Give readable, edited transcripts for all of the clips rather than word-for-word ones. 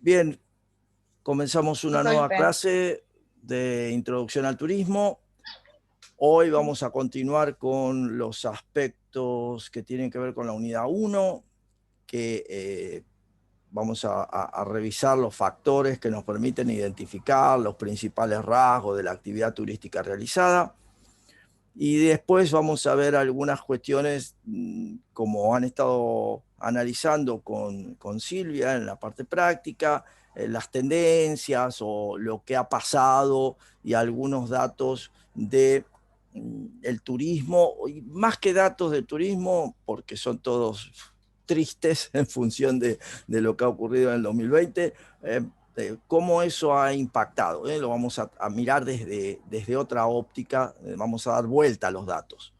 Bien, comenzamos una nueva Disculpe. clase de introducción al turismo. Hoy vamos a continuar con los aspectos que tienen que ver con la unidad 1, que vamos a revisar los factores que nos permiten identificar los principales rasgos de la actividad turística realizada. Y después vamos a ver algunas cuestiones como han estado analizando con Silvia en la parte práctica, las tendencias o lo que ha pasado y algunos datos de el turismo, y más que datos de turismo, porque son todos tristes en función de lo que ha ocurrido en el 2020, cómo eso ha impactado. Lo vamos a mirar desde otra óptica, vamos a dar vuelta a los datos.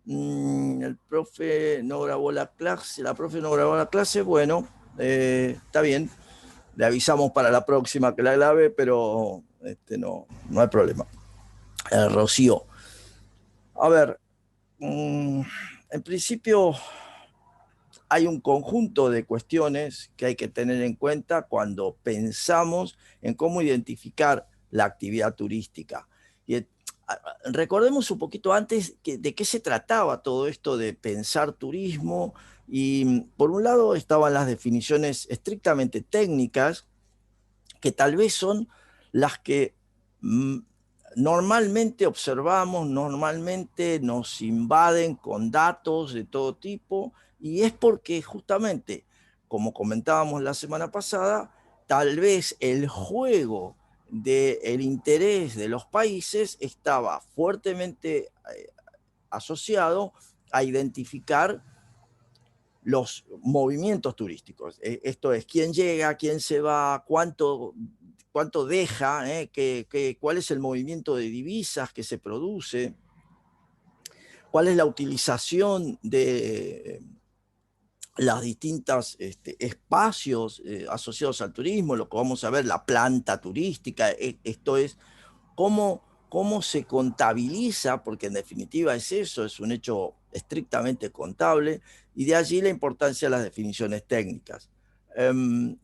El profe no grabó la clase, la profe no grabó la clase, bueno, está bien, le avisamos para la próxima que la grabe, pero no hay problema. Rocío, a ver, en principio hay un conjunto de cuestiones que hay que tener en cuenta cuando pensamos en cómo identificar la actividad turística. Y recordemos un poquito antes de qué se trataba todo esto de pensar turismo. Y por un lado estaban las definiciones estrictamente técnicas, que tal vez son las que normalmente observamos, normalmente nos invaden con datos de todo tipo, y es porque justamente, como comentábamos la semana pasada, tal vez el juego del interés de los países estaba fuertemente asociado a identificar los movimientos turísticos. Esto es, quién llega, quién se va, cuánto deja, cuál es el movimiento de divisas que se produce, cuál es la utilización de las distintas espacios asociados al turismo, lo que vamos a ver, la planta turística. Esto es cómo se contabiliza, porque en definitiva es eso, es un hecho estrictamente contable, y de allí la importancia de las definiciones técnicas.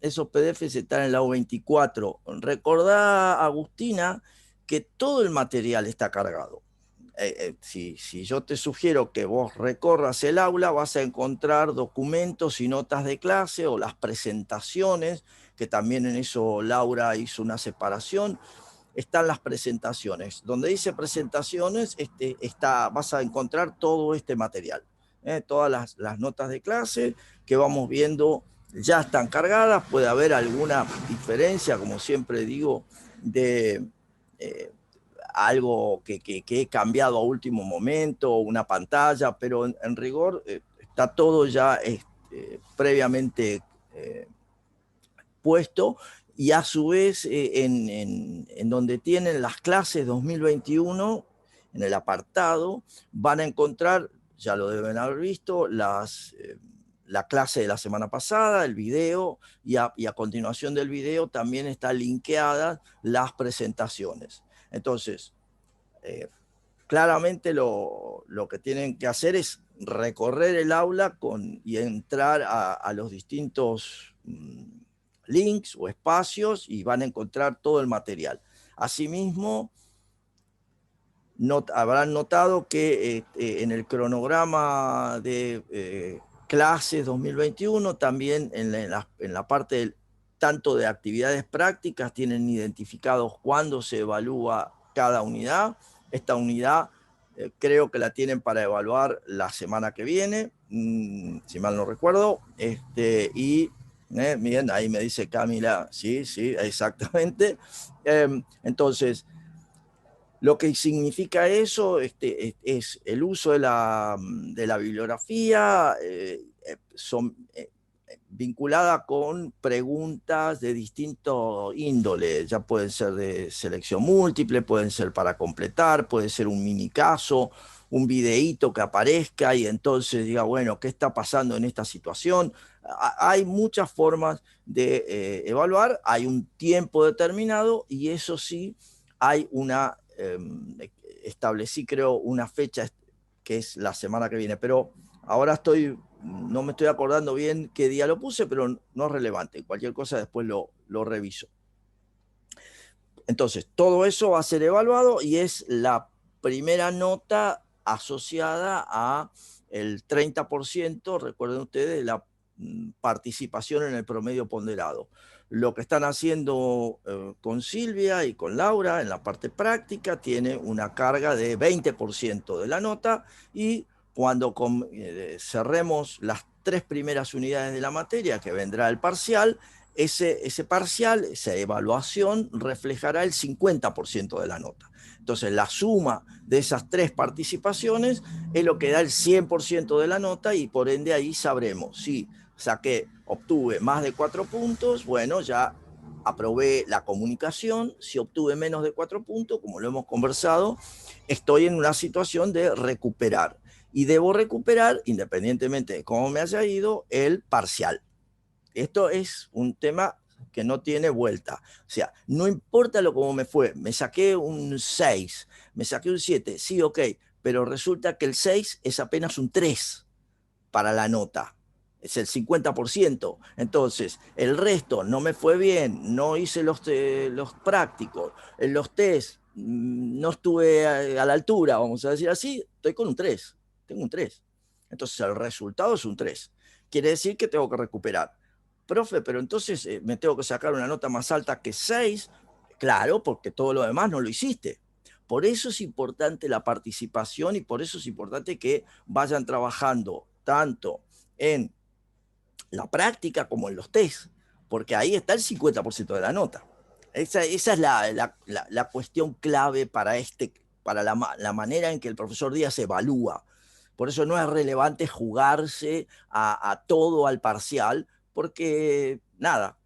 Esos PDFs están en la U24. Recordá, Agustina, que todo el material está cargado. Si yo te sugiero que vos recorras el aula, vas a encontrar documentos y notas de clase o las presentaciones, que también en eso Laura hizo una separación. Están las presentaciones. Donde dice presentaciones, vas a encontrar todo este material. Todas las notas de clase que vamos viendo ya están cargadas. Puede haber alguna diferencia, como siempre digo, de algo que he cambiado a último momento, una pantalla, pero en rigor está todo ya previamente puesto, y a su vez en donde tienen las clases 2021, en el apartado, van a encontrar, ya lo deben haber visto, la clase de la semana pasada, el video, y a continuación del video también están linkeadas las presentaciones. Entonces, claramente lo que tienen que hacer es recorrer el aula y entrar a los distintos links o espacios, y van a encontrar todo el material. Asimismo, habrán notado que en el cronograma de clases 2021, también en la parte tanto de actividades prácticas, tienen identificados cuándo se evalúa cada unidad. Esta unidad creo que la tienen para evaluar la semana que viene, si mal no recuerdo, y miren, ahí me dice Camila, sí, sí, exactamente. Entonces, lo que significa eso es el uso de la bibliografía, vinculada con preguntas de distinto índole. Ya pueden ser de selección múltiple, pueden ser para completar, puede ser un mini caso, un videíto que aparezca y entonces diga, bueno, ¿qué está pasando en esta situación? Hay muchas formas de evaluar, hay un tiempo determinado, y eso sí, hay establecí creo una fecha que es la semana que viene, pero ahora estoy no me estoy acordando bien qué día lo puse, pero no es relevante. Cualquier cosa después lo reviso. Entonces, todo eso va a ser evaluado y es la primera nota asociada a el 30%, recuerden ustedes, de la participación en el promedio ponderado. Lo que están haciendo con Silvia y con Laura en la parte práctica tiene una carga de 20% de la nota, y cuando cerremos las 3 primeras unidades de la materia, que vendrá el parcial, ese parcial, esa evaluación, reflejará el 50% de la nota. Entonces, la suma de esas 3 participaciones es lo que da el 100% de la nota, y por ende ahí sabremos si obtuve más de 4 puntos, bueno, ya aprobé la comunicación. Si obtuve menos de 4 puntos, como lo hemos conversado, estoy en una situación de recuperar. Y debo recuperar, independientemente de cómo me haya ido, el parcial. Esto es un tema que no tiene vuelta. O sea, no importa cómo me fue, me saqué un 6, me saqué un 7, sí, ok, pero resulta que el 6 es apenas un 3 para la nota. Es el 50%. Entonces, el resto no me fue bien, no hice los prácticos, en los test no estuve a la altura, vamos a decir así, estoy con un 3, tengo un 3. Entonces, el resultado es un 3. Quiere decir que tengo que recuperar. Profe, pero entonces me tengo que sacar una nota más alta que 6. Claro, porque todo lo demás no lo hiciste. Por eso es importante la participación, y por eso es importante que vayan trabajando tanto en la práctica como en los test, porque ahí está el 50% de la nota. Esa es la cuestión clave para la manera en que el profesor Díaz evalúa. Por eso no es relevante jugarse a todo al parcial, porque nada,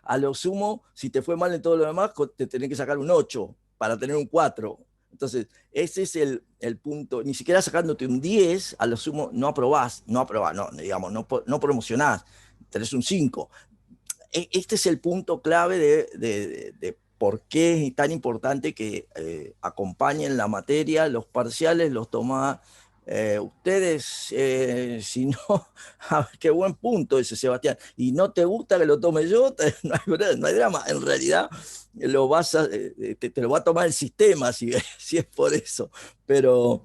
a lo sumo, si te fue mal en todo lo demás, te tenés que sacar un 8 para tener un 4. Entonces, ese es el punto. Ni siquiera sacándote un 10, a lo sumo no aprobás, no, digamos, no promocionás, tenés un 5. Este es el punto clave de por qué es tan importante que acompañen la materia. Los parciales los tomás ustedes, si no, qué buen punto ese, Sebastián. Y no te gusta que lo tome yo, no hay drama. En realidad te lo va a tomar el sistema si es por eso. Pero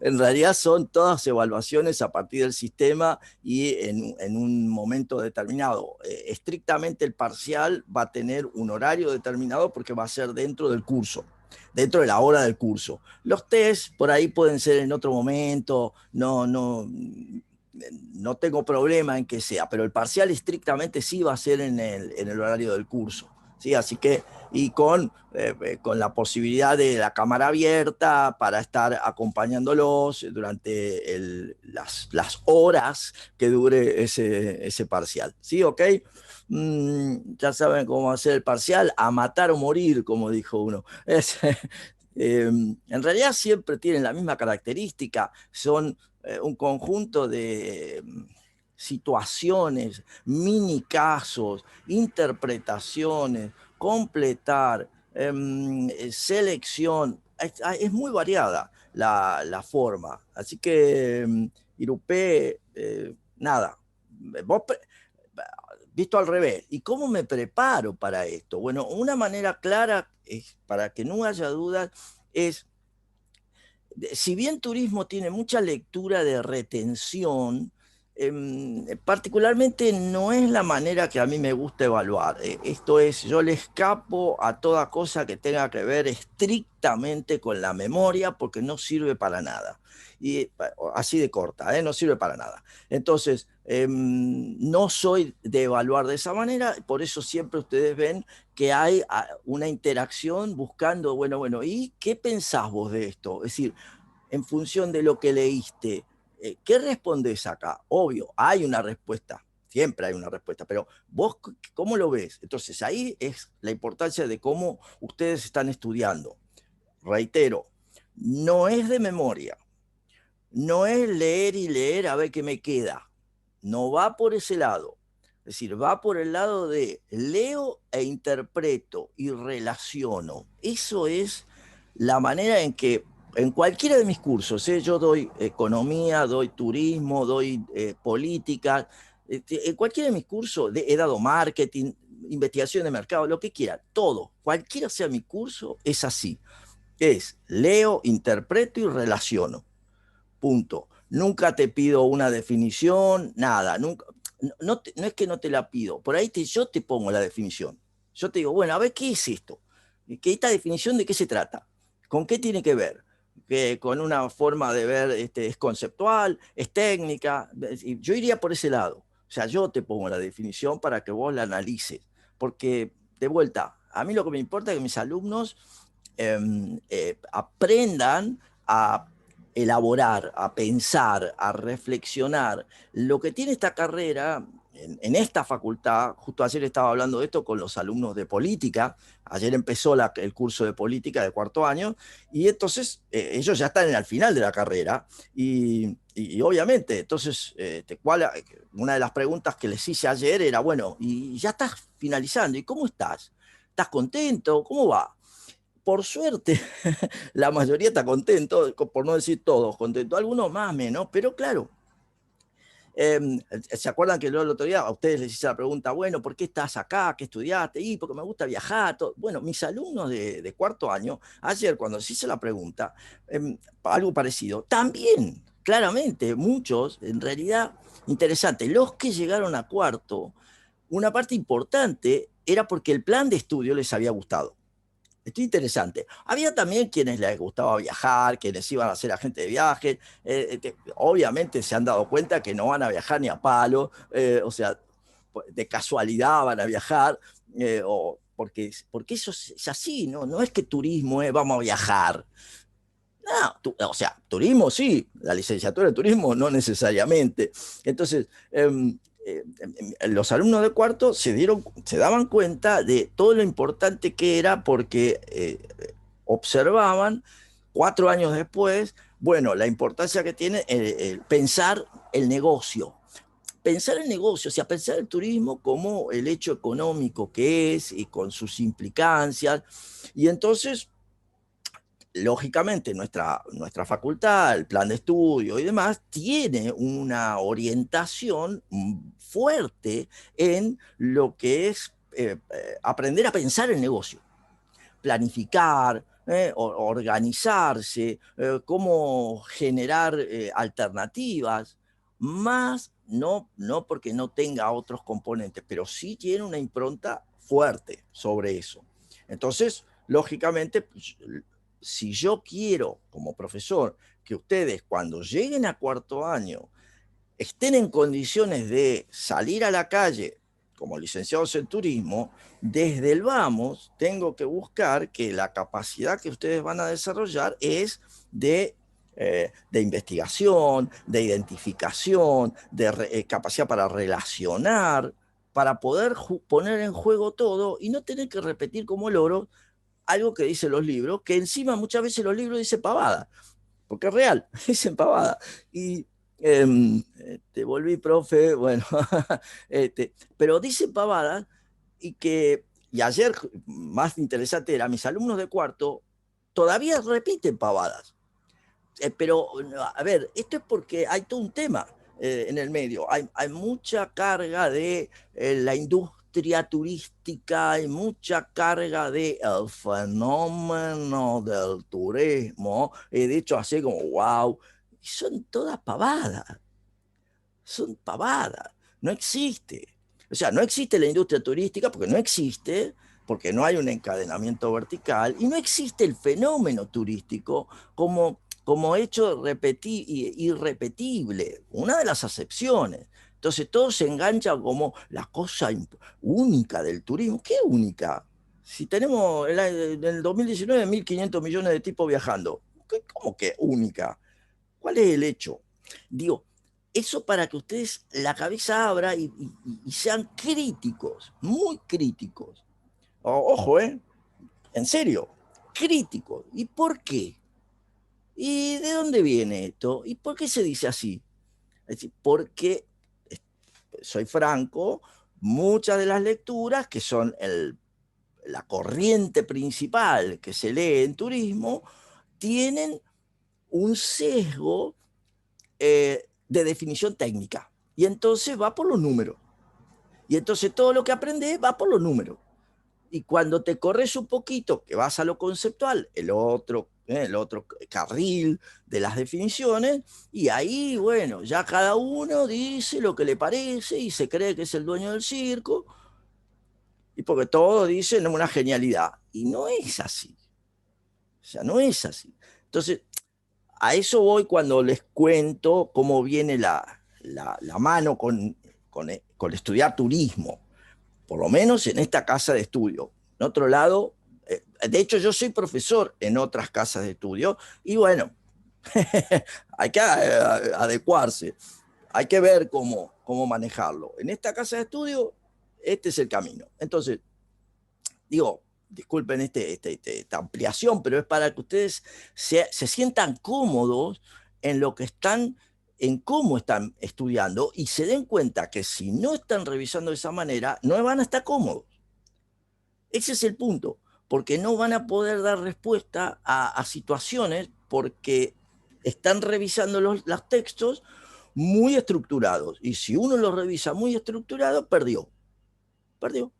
en realidad son todas evaluaciones a partir del sistema y en un momento determinado. Estrictamente el parcial va a tener un horario determinado porque va a ser dentro del curso, dentro de la hora del curso. Los test por ahí pueden ser en otro momento, no tengo problema en que sea, pero el parcial estrictamente sí va a ser en el horario del curso. ¿Sí? Así que, y con la posibilidad de la cámara abierta para estar acompañándolos durante las horas que dure ese parcial. ¿Sí? ¿Ok? Ya saben cómo hacer el parcial, a matar o morir, como dijo uno. En realidad siempre tienen la misma característica, son un conjunto de situaciones, mini casos, interpretaciones, completar, selección. Es muy variada la forma. Así que, Irupé, nada. Vos, visto al revés, ¿y cómo me preparo para esto? Bueno, una manera clara, para que no haya dudas, es, si bien turismo tiene mucha lectura de retención, particularmente no es la manera que a mí me gusta evaluar. Esto es, yo le escapo a toda cosa que tenga que ver estrictamente con la memoria, porque no sirve para nada. Y así de corta, no sirve para nada. Entonces, no soy de evaluar de esa manera, por eso siempre ustedes ven que hay una interacción buscando, bueno, ¿y qué pensás vos de esto? Es decir, en función de lo que leíste, ¿qué respondés acá? Obvio, hay una respuesta, siempre hay una respuesta, pero vos, ¿cómo lo ves? Entonces ahí es la importancia de cómo ustedes están estudiando. Reitero, no es de memoria, no es leer y leer a ver qué me queda, no va por ese lado. Es decir, va por el lado de leo e interpreto y relaciono. Eso es la manera en que en cualquiera de mis cursos, yo doy economía, doy turismo, doy política, en cualquiera de mis cursos he dado marketing, investigación de mercado, lo que quiera, todo, cualquiera sea mi curso, es así. Es leo, interpreto y relaciono. Punto. Nunca te pido una definición, nada. Nunca, no es que no te la pido, por ahí yo te pongo la definición. Yo te digo, bueno, a ver, ¿qué es esto? ¿Esta definición de qué se trata? ¿Con qué tiene que ver? Que con una forma de ver, es conceptual, es técnica. Yo iría por ese lado. O sea, yo te pongo la definición para que vos la analices. Porque, de vuelta, a mí lo que me importa es que mis alumnos aprendan a elaborar, a pensar, a reflexionar. Lo que tiene esta carrera, en esta facultad, justo ayer estaba hablando de esto con los alumnos de política, ayer empezó el curso de política de cuarto año, y entonces ellos ya están al final de la carrera, y obviamente, entonces, una de las preguntas que les hice ayer era, bueno, y ya estás finalizando, ¿y cómo estás? ¿Estás contento? ¿Cómo va? Por suerte, la mayoría está contento, por no decir todos contentos, algunos más, menos, pero claro, ¿se acuerdan que el otro día a ustedes les hice la pregunta, bueno, ¿por qué estás acá? ¿Qué estudiaste? Y porque me gusta viajar. Todo. Bueno, mis alumnos de cuarto año, ayer cuando les hice la pregunta, algo parecido, también, claramente, muchos, en realidad, interesante, los que llegaron a cuarto, una parte importante era porque el plan de estudio les había gustado. Esto es interesante. Había también quienes les gustaba viajar, quienes iban a ser agentes de viaje. Obviamente se han dado cuenta que no van a viajar ni a palo, o sea, de casualidad van a viajar, porque eso es así, ¿no? No es que turismo es vamos a viajar. No, o sea, turismo sí, la licenciatura de turismo no necesariamente. Entonces, los alumnos de cuarto se daban cuenta de todo lo importante que era porque observaban 4 años después, bueno, la importancia que tiene pensar el negocio. Pensar el negocio, o sea, pensar el turismo como el hecho económico que es y con sus implicancias. Y entonces lógicamente nuestra facultad, el plan de estudio y demás, tiene una orientación fuerte en lo que es aprender a pensar el negocio, planificar, organizarse, cómo generar alternativas, más no porque no tenga otros componentes, pero sí tiene una impronta fuerte sobre eso. Entonces, lógicamente, pues, si yo quiero, como profesor, que ustedes cuando lleguen a cuarto año estén en condiciones de salir a la calle como licenciados en turismo, desde el vamos tengo que buscar que la capacidad que ustedes van a desarrollar es de investigación, de identificación, de capacidad para relacionar, para poder poner en juego todo y no tener que repetir como loro algo que dicen los libros, que encima muchas veces los libros dicen pavada, porque es real, dicen pavada. Y te volví profe, bueno, pero dicen pavadas y ayer más interesante era, mis alumnos de cuarto todavía repiten pavadas. Pero, a ver, esto es porque hay todo un tema en el medio. Hay mucha carga de la industria turística, hay mucha carga del fenómeno del turismo. De hecho, así como, wow, son todas pavadas. Son pavadas. No existe. O sea, no existe la industria turística porque no existe, porque no hay un encadenamiento vertical y no existe el fenómeno turístico como hecho irrepetible, una de las acepciones. Entonces todo se engancha como la cosa única del turismo. ¿Qué única? Si tenemos en el 2019 1.500 millones de tipos viajando, ¿cómo que única? ¿Cuál es el hecho? Digo, eso para que ustedes la cabeza abra y sean críticos, muy críticos. Ojo, en serio, críticos. ¿Y por qué? ¿Y de dónde viene esto? ¿Y por qué se dice así? Es decir, porque, soy franco, muchas de las lecturas, que son la corriente principal que se lee en turismo, tienen un sesgo de definición técnica. Y entonces va por los números. Y entonces todo lo que aprendes va por los números. Y cuando te corres un poquito, que vas a lo conceptual, el otro carril de las definiciones, y ahí, bueno, ya cada uno dice lo que le parece y se cree que es el dueño del circo, y porque todos dicen una genialidad. Y no es así. O sea, no es así. Entonces, a eso voy cuando les cuento cómo viene la mano con estudiar turismo, por lo menos en esta casa de estudio. En otro lado, de hecho yo soy profesor en otras casas de estudio y bueno, hay que adecuarse, hay que ver cómo manejarlo. En esta casa de estudio, este es el camino. Entonces, digo, disculpen esta ampliación, pero es para que ustedes se sientan cómodos en lo que están, en cómo están estudiando y se den cuenta que si no están revisando de esa manera, no van a estar cómodos. Ese es el punto, porque no van a poder dar respuesta a situaciones porque están revisando los textos muy estructurados. Y si uno los revisa muy estructurado, perdió. Perdió.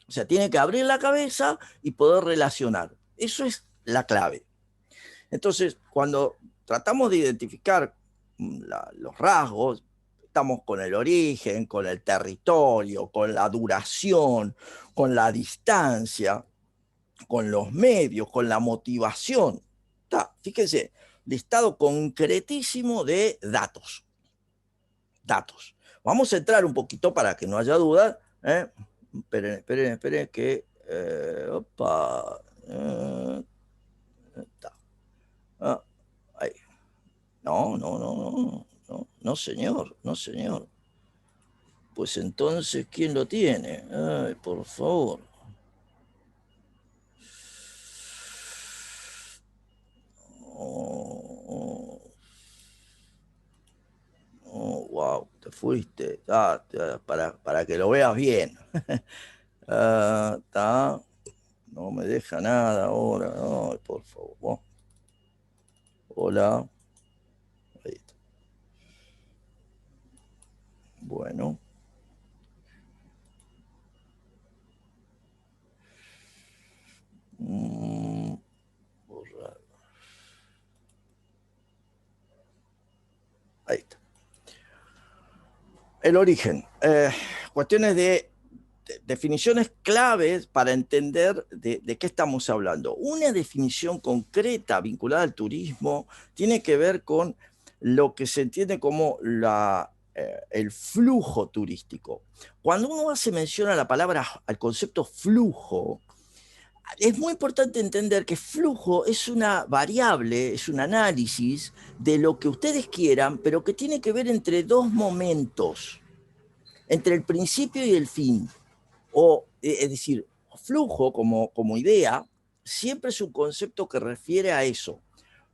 O sea, tiene que abrir la cabeza y poder relacionar. Eso es la clave. Entonces, cuando tratamos de identificar los rasgos, estamos con el origen, con el territorio, con la duración, con la distancia, con los medios, con la motivación. Fíjense, listado concretísimo de datos. Datos. Vamos a entrar un poquito para que no haya duda. Esperen, que... opa. Ahí. No, señor, no, señor. Pues entonces, ¿quién lo tiene? Ay, por favor. Wow, te fuiste. Para que lo veas bien. No me deja nada ahora. Ay, por favor. Hola. Ahí está. Bueno. Borrar. Ahí está. El origen. Cuestiones de definiciones claves para entender de qué estamos hablando. Una definición concreta vinculada al turismo tiene que ver con lo que se entiende como el flujo turístico. Cuando uno hace mención a la palabra, al concepto flujo, es muy importante entender que flujo es una variable, es un análisis de lo que ustedes quieran, pero que tiene que ver entre dos momentos, entre el principio y el fin. Es decir, flujo como idea siempre es un concepto que refiere a eso,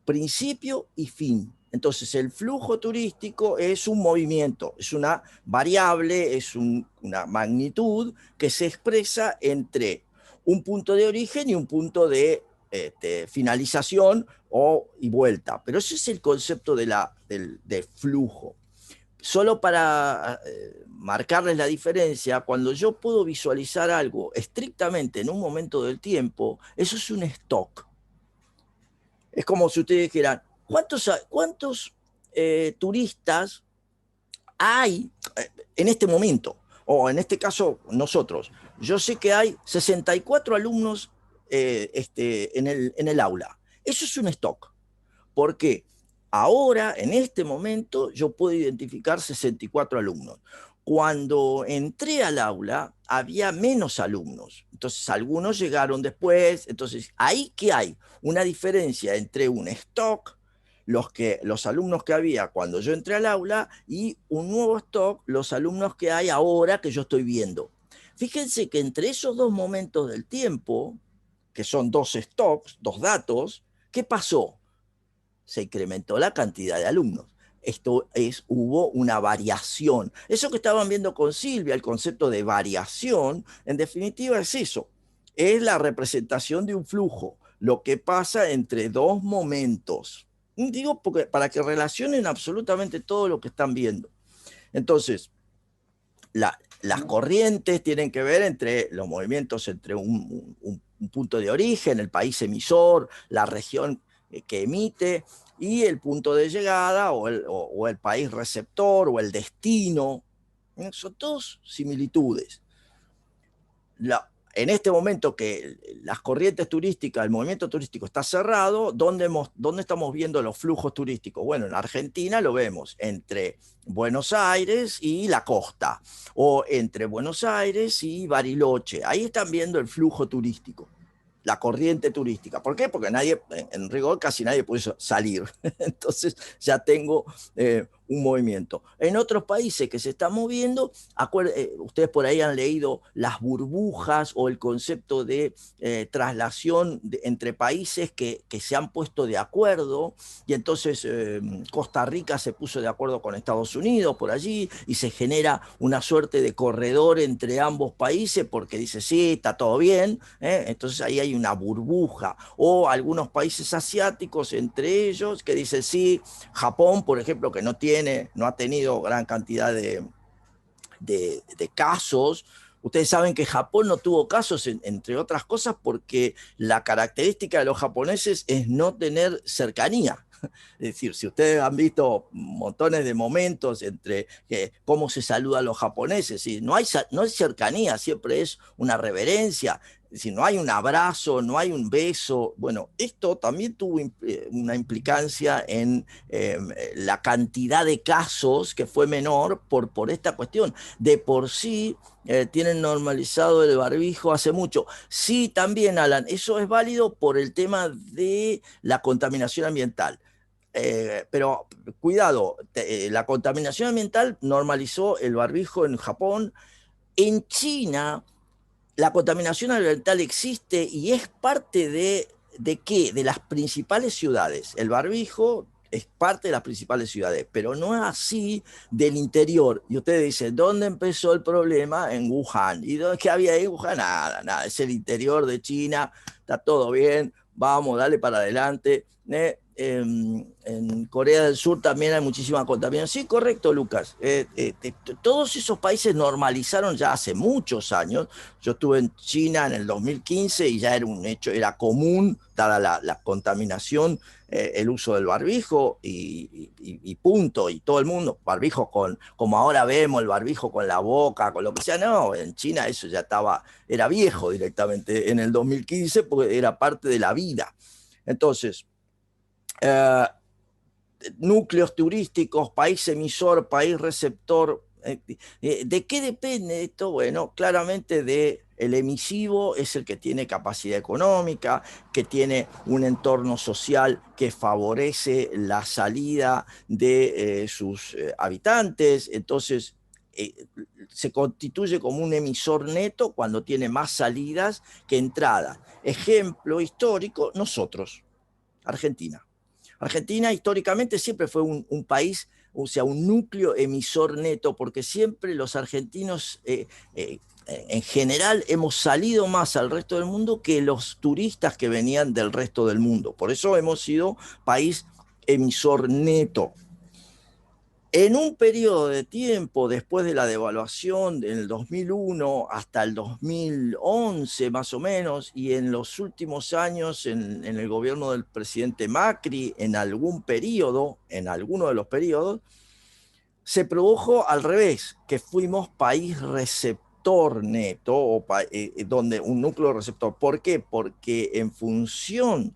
principio y fin. Entonces, el flujo turístico es un movimiento, es una variable, es una magnitud que se expresa entre un punto de origen y un punto de finalización y vuelta. Pero ese es el concepto del flujo. Solo para marcarles la diferencia, cuando yo puedo visualizar algo estrictamente en un momento del tiempo, eso es un stock. Es como si ustedes dijeran, ¿cuántos turistas hay en este momento? O en este caso, nosotros. Yo sé que hay 64 alumnos en el aula. Eso es un stock. ¿Por qué? Ahora, en este momento, yo puedo identificar 64 alumnos. Cuando entré al aula, había menos alumnos. Entonces, algunos llegaron después. Entonces, ¿ahí qué hay? Una diferencia entre un stock, los alumnos que había cuando yo entré al aula, y un nuevo stock, los alumnos que hay ahora que yo estoy viendo. Fíjense que entre esos dos momentos del tiempo, que son dos stocks, dos datos, ¿qué pasó? Se incrementó la cantidad de alumnos. Hubo una variación. Eso que estaban viendo con Silvia, el concepto de variación, en definitiva es eso. Es la representación de un flujo, lo que pasa entre dos momentos. Digo, porque, para que relacionen absolutamente todo lo que están viendo. Entonces, las corrientes tienen que ver entre los movimientos, entre un punto de origen, el país emisor, la región que emite, y el punto de llegada, o el país receptor, o el destino. Son todos similitudes. En este momento que las corrientes turísticas, el movimiento turístico está cerrado, ¿dónde estamos viendo los flujos turísticos? Bueno, en Argentina lo vemos entre Buenos Aires y la costa, o entre Buenos Aires y Bariloche. Ahí están viendo el flujo turístico, la corriente turística. ¿Por qué? Porque nadie, en rigor, casi nadie puede salir. Entonces ya tengo un movimiento. En otros países que se están moviendo, ustedes por ahí han leído las burbujas o el concepto de traslación entre países que se han puesto de acuerdo, y entonces Costa Rica se puso de acuerdo con Estados Unidos por allí, y se genera una suerte de corredor entre ambos países porque dice, sí, está todo bien, entonces ahí hay una burbuja. O algunos países asiáticos, entre ellos, que dicen, sí, Japón, por ejemplo, que no ha tenido gran cantidad de casos. Ustedes saben que Japón no tuvo casos, entre otras cosas, porque la característica de los japoneses es no tener cercanía. Es decir, si ustedes han visto montones de momentos entre cómo se saludan los japoneses, ¿sí? No hay cercanía, siempre es una reverencia. Si no hay un abrazo, no hay un beso. Bueno, esto también tuvo una implicancia en la cantidad de casos, que fue menor por esta cuestión. De por sí tienen normalizado el barbijo hace mucho. Sí, también, Alan, eso es válido por el tema de la contaminación ambiental. Pero cuidado, la contaminación ambiental normalizó el barbijo en Japón. En China, la contaminación ambiental existe y es parte ¿de qué? De las principales ciudades. El barbijo es parte de las principales ciudades, pero no es así del interior. Y ustedes dicen, ¿dónde empezó el problema? En Wuhan. ¿Y qué había ahí en Wuhan? Nada, nada. Es el interior de China, está todo bien, vamos, dale para adelante. En Corea del Sur también hay muchísima contaminación. Sí, correcto, Lucas. Todos esos países normalizaron ya hace muchos años. Yo estuve en China en el 2015 y ya era un hecho, era común, dada la contaminación, el uso del barbijo y punto. Y todo el mundo, barbijo como ahora vemos, el barbijo con la boca, con lo que sea. No, en China eso ya era viejo directamente en el 2015 porque era parte de la vida. Entonces, eh, núcleos turísticos, país emisor, país receptor. ¿De qué depende esto? Bueno, claramente el emisivo es el que tiene capacidad económica, que tiene un entorno social que favorece la salida de sus habitantes. Entonces, se constituye como un emisor neto cuando tiene más salidas que entradas. Ejemplo histórico, nosotros, Argentina. Argentina históricamente siempre fue un país, o sea, un núcleo emisor neto, porque siempre los argentinos en general hemos salido más al resto del mundo que los turistas que venían del resto del mundo. Por eso hemos sido país emisor neto. En un periodo de tiempo, después de la devaluación del 2001 hasta el 2011 más o menos, y en los últimos años en el gobierno del presidente Macri, en alguno de los periodos, se produjo al revés, que fuimos país receptor neto, donde un núcleo receptor. ¿Por qué? Porque en función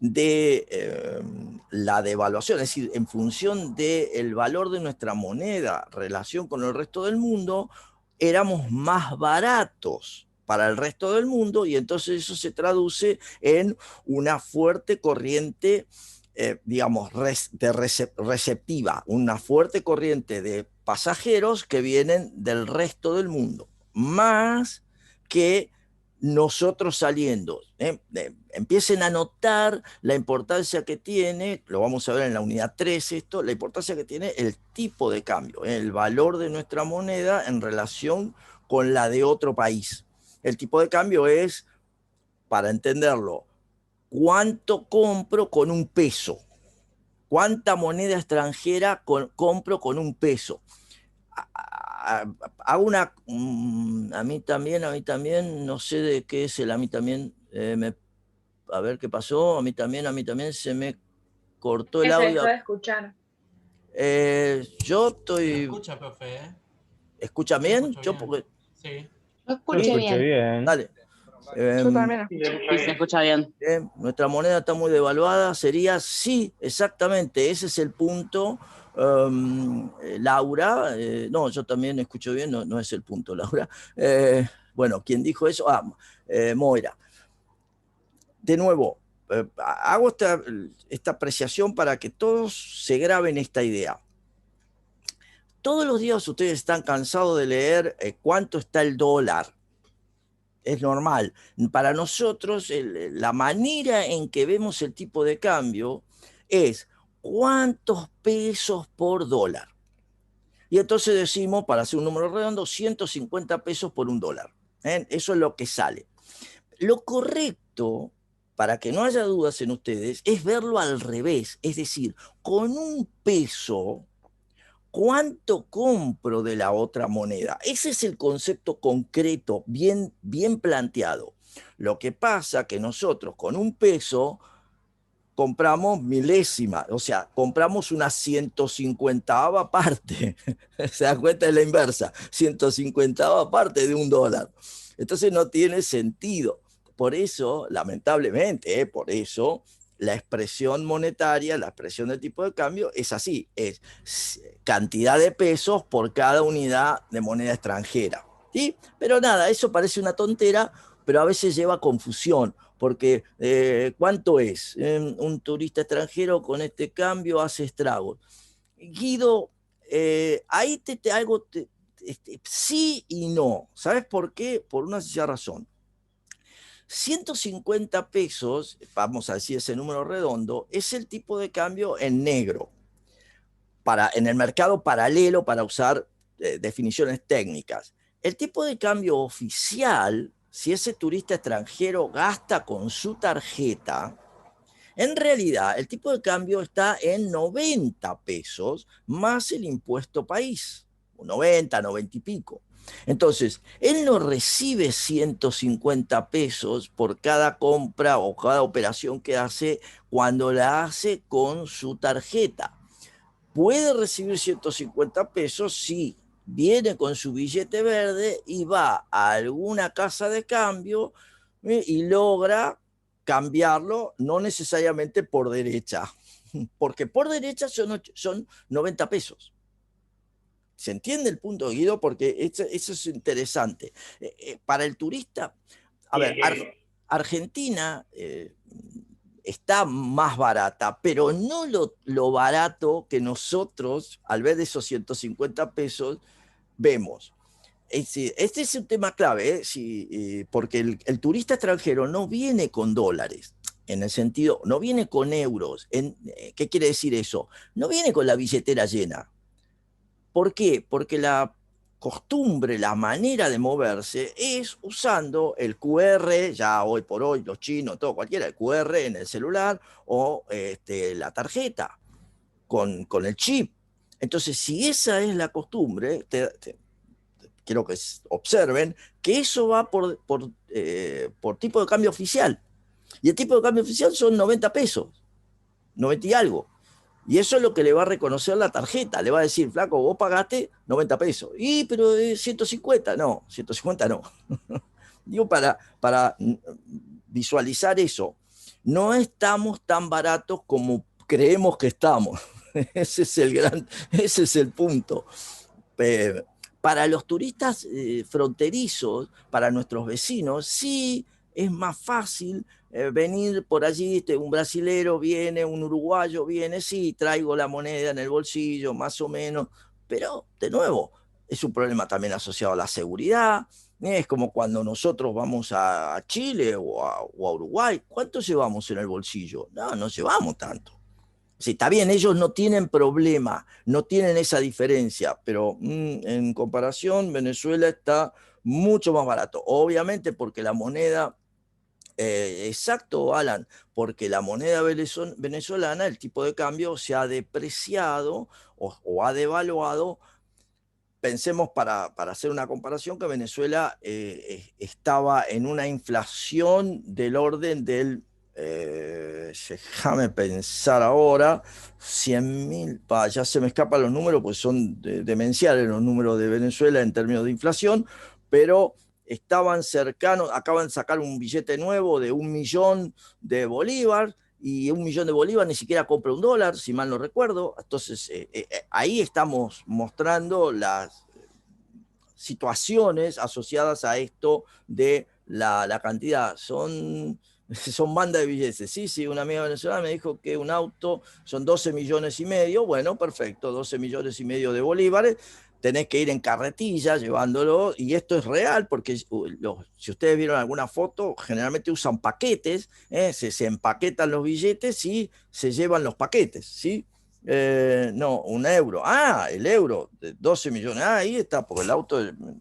de la devaluación, es decir, en función del valor de nuestra moneda, relación con el resto del mundo, éramos más baratos para el resto del mundo, y entonces eso se traduce en una fuerte corriente, digamos, receptiva, una fuerte corriente de pasajeros que vienen del resto del mundo, más que nosotros saliendo. Empiecen a notar la importancia que tiene, lo vamos a ver en la unidad 3 esto, la importancia que tiene el tipo de cambio, el valor de nuestra moneda en relación con la de otro país. El tipo de cambio es, para entenderlo, ¿cuánto compro con un peso? ¿Cuánta moneda extranjera compro con un peso? Hago una... a mí también, no sé de qué es el a mí también, a ver qué pasó, a mí también se me cortó el Que se dejó audio. de escuchar. Yo Se lo estoy... escucha, profe, ¿eh? ¿Escuchan Yo lo bien? escucho Yo bien. porque... Sí. Lo Lo escuché Sí, escuché bien. bien. dale. Yo también escuché. Sí, se escucha bien. Nuestra moneda está muy devaluada, sería sí, exactamente, ese es el punto. Laura, no, yo también escucho bien, no, no es el punto, Laura. Bueno, ¿quién dijo eso? Moira. De nuevo, hago esta apreciación para que todos se graben esta idea. Todos los días ustedes están cansados de leer cuánto está el dólar. Es normal. Para nosotros, la manera en que vemos el tipo de cambio es cuántos pesos por dólar. Y entonces decimos, para hacer un número redondo, 150 pesos por un dólar. Eso es lo que sale. Lo correcto, para que no haya dudas en ustedes, es verlo al revés. Es decir, con un peso, ¿cuánto compro de la otra moneda? Ese es el concepto concreto, bien, bien planteado. Lo que pasa que nosotros con un peso compramos milésima, o sea, compramos una 150ava parte. ¿Se da cuenta? De la inversa, 150ava parte de un dólar. Entonces no tiene sentido. Por eso, lamentablemente, por eso la expresión monetaria, la expresión del tipo de cambio es así, es cantidad de pesos por cada unidad de moneda extranjera. ¿Sí? Pero nada, eso parece una tontera, pero a veces lleva a confusión, porque ¿cuánto es? Un turista extranjero con este cambio hace estragos. Guido, ahí algo, sí y no. ¿Sabes por qué? Por una sencilla razón. 150 pesos, vamos a decir ese número redondo, es el tipo de cambio en negro, en el mercado paralelo para usar definiciones técnicas. El tipo de cambio oficial, si ese turista extranjero gasta con su tarjeta, en realidad el tipo de cambio está en 90 pesos más el impuesto país, 90, 90 y pico. Entonces, él no recibe 150 pesos por cada compra o cada operación que hace cuando la hace con su tarjeta. Puede recibir 150 pesos si viene con su billete verde y va a alguna casa de cambio y logra cambiarlo, no necesariamente por derecha, porque por derecha son 90 pesos. ¿Se entiende el punto, Guido? Porque eso es interesante. Para el turista, a ver, Argentina está más barata, pero no lo barato que nosotros, al ver esos 150 pesos, vemos. Este es un tema clave, porque el turista extranjero no viene con dólares, en el sentido, no viene con euros. ¿Qué quiere decir eso? No viene con la billetera llena. ¿Por qué? Porque la costumbre, la manera de moverse es usando el QR, ya hoy por hoy los chinos, todo cualquiera, el QR en el celular o la tarjeta con el chip. Entonces, si esa es la costumbre, quiero que observen que eso va por tipo de cambio oficial. Y el tipo de cambio oficial son 90 pesos, 90 y algo. Y eso es lo que le va a reconocer la tarjeta. Le va a decir, flaco, vos pagaste 90 pesos. Y, pero 150, no, 150 no. Digo, para visualizar eso, no estamos tan baratos como creemos que estamos. Ese es el punto. Para los turistas fronterizos, para nuestros vecinos, sí es más fácil venir por allí, un brasilero viene, un uruguayo viene, sí, traigo la moneda en el bolsillo, más o menos, pero de nuevo, es un problema también asociado a la seguridad. Es como cuando nosotros vamos a Chile o a Uruguay, ¿cuánto llevamos en el bolsillo? No, no llevamos tanto. Sí, está bien, ellos no tienen problema, no tienen esa diferencia, pero en comparación, Venezuela está mucho más barato. Obviamente porque la moneda Exacto, Alan, porque la moneda venezolana, el tipo de cambio se ha depreciado o ha devaluado. Pensemos para hacer una comparación que Venezuela estaba en una inflación del orden del, déjame pensar ahora, 100.000, ya se me escapan los números, pues son demenciales los números de Venezuela en términos de inflación, pero estaban cercanos, acaban de sacar un billete nuevo de 1.000.000 de bolívar, y 1.000.000 de bolívar ni siquiera compra un dólar, si mal no recuerdo. Entonces, ahí estamos mostrando las situaciones asociadas a esto de la cantidad. Son bandas de billetes. Sí, sí, una amiga venezolana me dijo que un auto son 12 millones y medio. Bueno, perfecto, 12 millones y medio de bolívares. Tenés que ir en carretilla llevándolo, y esto es real porque si ustedes vieron alguna foto, generalmente usan paquetes, se empaquetan los billetes y se llevan los paquetes, ¿sí? No, un euro. Ah, el euro, de 12 millones. Ah, ahí está, porque el auto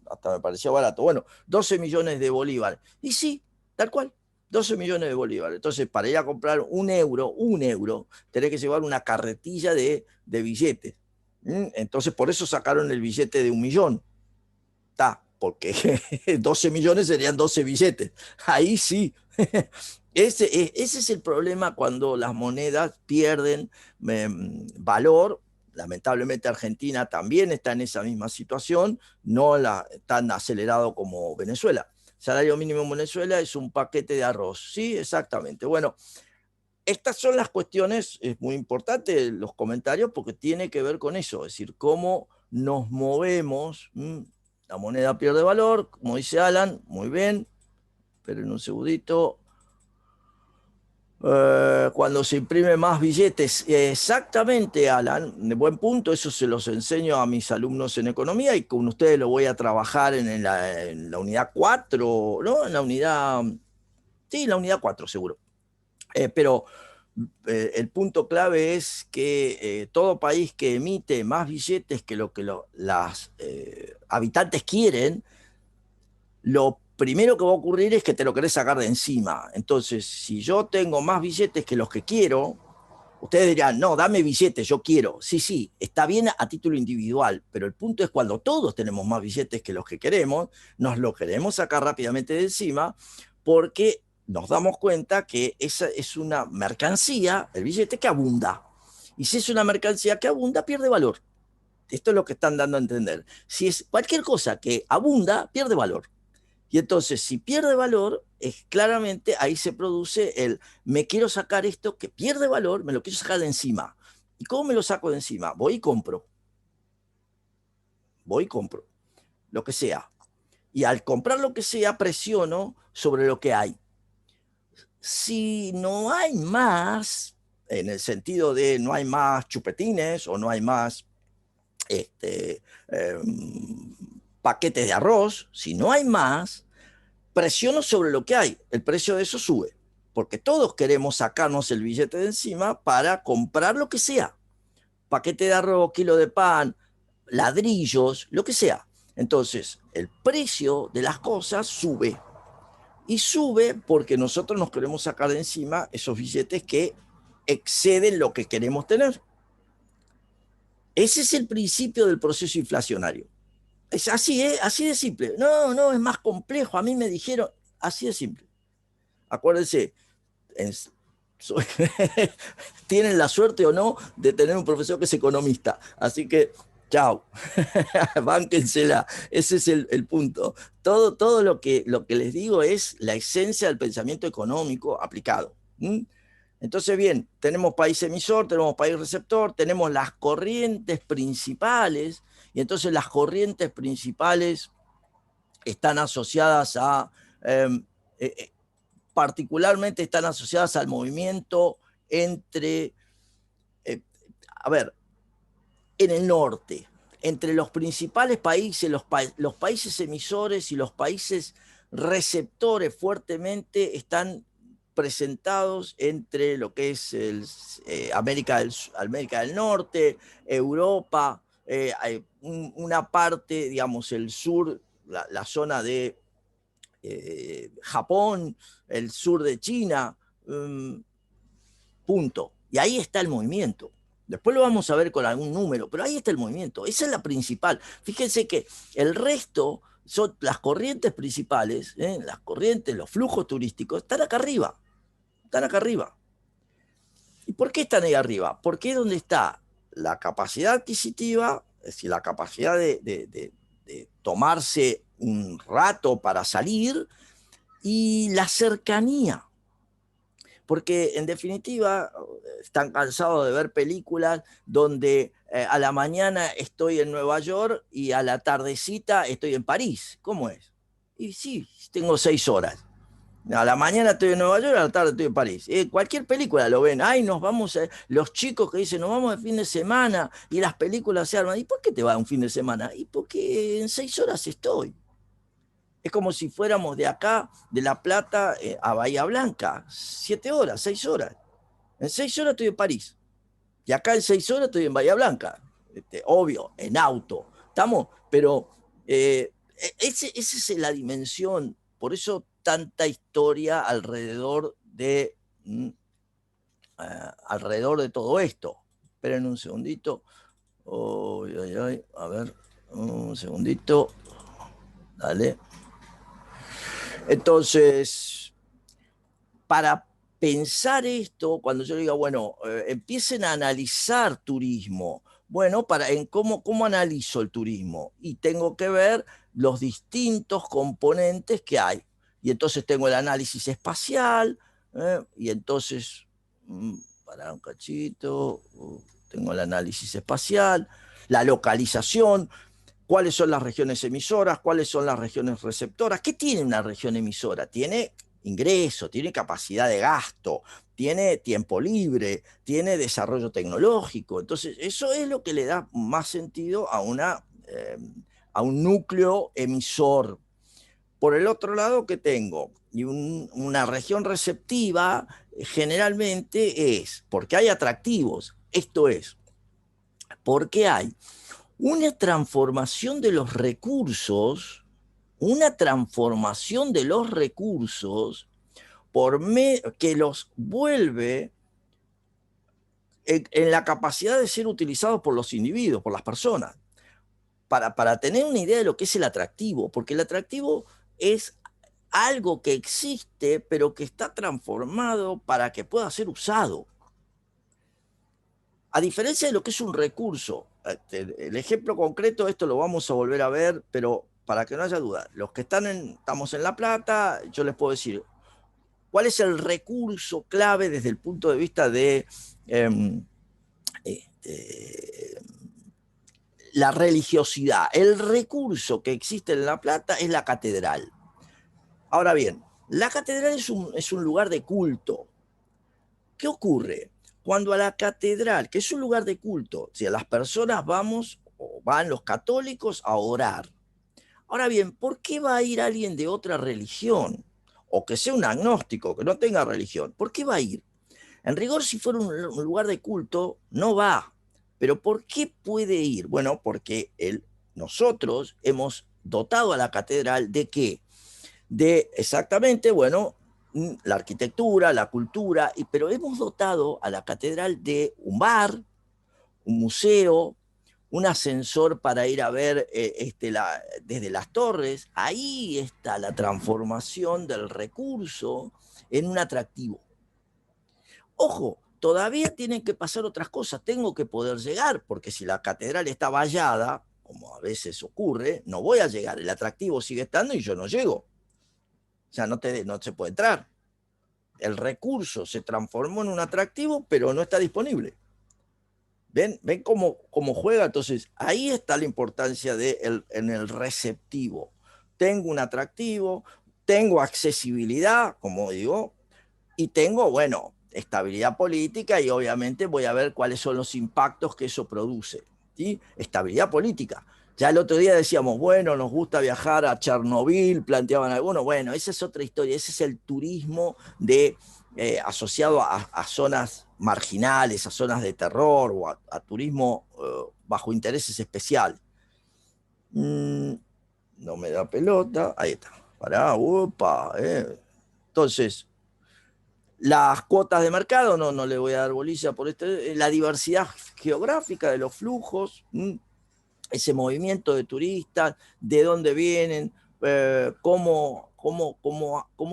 hasta me parecía barato. Bueno, 12 millones de bolívares. Y sí, tal cual, 12 millones de bolívares. Entonces, para ir a comprar un euro, tenés que llevar una carretilla de billetes. Entonces, por eso sacaron el billete de 1.000.000. Está, porque 12 millones serían 12 billetes. Ahí sí. Ese es el problema cuando las monedas pierden valor. Lamentablemente Argentina también está en esa misma situación, no tan acelerado como Venezuela. Salario mínimo en Venezuela es un paquete de arroz. Sí, exactamente. Bueno, estas son las cuestiones, es muy importante los comentarios porque tiene que ver con eso, es decir, cómo nos movemos. La moneda pierde valor, como dice Alan, muy bien, pero en un segundito. Cuando se imprime más billetes, exactamente, Alan, de buen punto, eso se los enseño a mis alumnos en economía, y con ustedes lo voy a trabajar en la unidad 4, ¿no? En la unidad, sí, la unidad 4 seguro. Pero el punto clave es que todo país que emite más billetes que lo que las habitantes quieren, lo primero que va a ocurrir es que te lo querés sacar de encima. Entonces, si yo tengo más billetes que los que quiero, ustedes dirán, no, dame billetes, yo quiero. Sí, sí, está bien a título individual, pero el punto es cuando todos tenemos más billetes que los que queremos, nos lo queremos sacar rápidamente de encima, porque nos damos cuenta que esa es una mercancía, el billete, que abunda. Y si es una mercancía que abunda, pierde valor. Esto es lo que están dando a entender. Si es cualquier cosa que abunda, pierde valor. Y entonces, si pierde valor, es claramente ahí se produce el me quiero sacar esto que pierde valor, me lo quiero sacar de encima. ¿Y cómo me lo saco de encima? Voy y compro. Voy y compro. Lo que sea. Y al comprar lo que sea, presiono sobre lo que hay. Si no hay más, en el sentido de no hay más chupetines o no hay más paquetes de arroz, si no hay más, presiono sobre lo que hay, el precio de eso sube, porque todos queremos sacarnos el billete de encima para comprar lo que sea, paquete de arroz, kilo de pan, ladrillos, lo que sea. Entonces, el precio de las cosas sube, y sube porque nosotros nos queremos sacar de encima esos billetes que exceden lo que queremos tener. Ese es el principio del proceso inflacionario. Es así, ¿eh? Así de simple. No, no, es más complejo. A mí me dijeron, así de simple. Acuérdense, en, tienen la suerte o no de tener un profesor que es economista. Así que, chao, bánquensela. Ese es el punto. Todo lo que les digo es la esencia del pensamiento económico aplicado. Entonces, bien, tenemos país emisor, tenemos país receptor, tenemos las corrientes principales, y entonces las corrientes principales están asociadas a... particularmente están asociadas al movimiento entre, a ver, en el norte, entre los principales países, los países emisores y los países receptores fuertemente están presentados entre lo que es América del Norte, Europa, una parte, digamos, el sur, la zona de Japón, el sur de China, punto. Y ahí está el movimiento. Después lo vamos a ver con algún número, pero ahí está el movimiento. Esa es la principal. Fíjense que el resto son las corrientes principales, las corrientes, los flujos turísticos, están acá arriba. Están acá arriba. ¿Y por qué están ahí arriba? Porque es donde está la capacidad adquisitiva, es decir, la capacidad de tomarse un rato para salir, y la cercanía. Porque en definitiva están cansados de ver películas donde a la mañana estoy en Nueva York y a la tardecita estoy en París. ¿Cómo es? Y sí, tengo 6 horas. A la mañana estoy en Nueva York, a la tarde estoy en París. Cualquier película lo ven. Ay, nos vamos, los chicos que dicen, nos vamos de fin de semana y las películas se arman. ¿Y por qué te vas un fin de semana? Y porque en 6 horas estoy. Es como si fuéramos de acá, de La Plata, a Bahía Blanca. 7 horas, 6 horas. En 6 horas estoy en París. Y acá en 6 horas estoy en Bahía Blanca. Obvio, en auto. ¿Estamos? Pero esa es la dimensión. Por eso tanta historia alrededor de todo esto. Esperen un segundito. A ver, un segundito. Dale. Entonces, para pensar esto, cuando yo diga, bueno, empiecen a analizar turismo. Bueno, en cómo analizo el turismo. Y tengo que ver los distintos componentes que hay. Y entonces tengo el análisis espacial, y entonces, para un cachito, tengo el análisis espacial, la localización, cuáles son las regiones emisoras, cuáles son las regiones receptoras. ¿Qué tiene una región emisora? Tiene ingreso, tiene capacidad de gasto, tiene tiempo libre, tiene desarrollo tecnológico. Entonces, eso es lo que le da más sentido a un núcleo emisor. Por el otro lado, ¿qué tengo? Y una región receptiva generalmente es porque hay atractivos. Esto es, porque hay una transformación de los recursos, que los vuelve en la capacidad de ser utilizados por los individuos, por las personas. Para tener una idea de lo que es el atractivo, porque el atractivo es algo que existe, pero que está transformado para que pueda ser usado. A diferencia de lo que es un recurso, el ejemplo concreto, esto lo vamos a volver a ver, pero para que no haya duda, los que estamos en La Plata, yo les puedo decir, ¿cuál es el recurso clave desde el punto de vista de la religiosidad? El recurso que existe en La Plata es la catedral. Ahora bien, la catedral es un lugar de culto. ¿Qué ocurre? Cuando a la catedral, que es un lugar de culto, si las personas van los católicos a orar. Ahora bien, ¿por qué va a ir alguien de otra religión? O que sea un agnóstico, que no tenga religión. ¿Por qué va a ir? En rigor, si fuera un lugar de culto, no va. ¿Pero por qué puede ir? Bueno, porque nosotros hemos dotado a la catedral ¿de qué? De exactamente, bueno, la arquitectura, la cultura, pero hemos dotado a la catedral de un bar, un museo, un ascensor para ir a ver desde las torres. Ahí está la transformación del recurso en un atractivo. Ojo, todavía tienen que pasar otras cosas, tengo que poder llegar, porque si la catedral está vallada, como a veces ocurre, no voy a llegar, el atractivo sigue estando y yo no llego. O sea, no se puede entrar. El recurso se transformó en un atractivo, pero no está disponible. ¿Ven cómo juega? Entonces, ahí está la importancia en el receptivo. Tengo un atractivo, tengo accesibilidad, como digo, y tengo, bueno, estabilidad política, y obviamente voy a ver cuáles son los impactos que eso produce. ¿Sí? Estabilidad política. Ya el otro día decíamos, bueno, nos gusta viajar a Chernobyl, planteaban algunos. Bueno, esa es otra historia, ese es el turismo asociado a zonas marginales, a zonas de terror, o a turismo bajo intereses especiales. No me da pelota, ahí está. Pará, upa, Entonces, las cuotas de mercado, no le voy a dar bolilla por la diversidad geográfica de los flujos, ese movimiento de turistas, de dónde vienen, cómo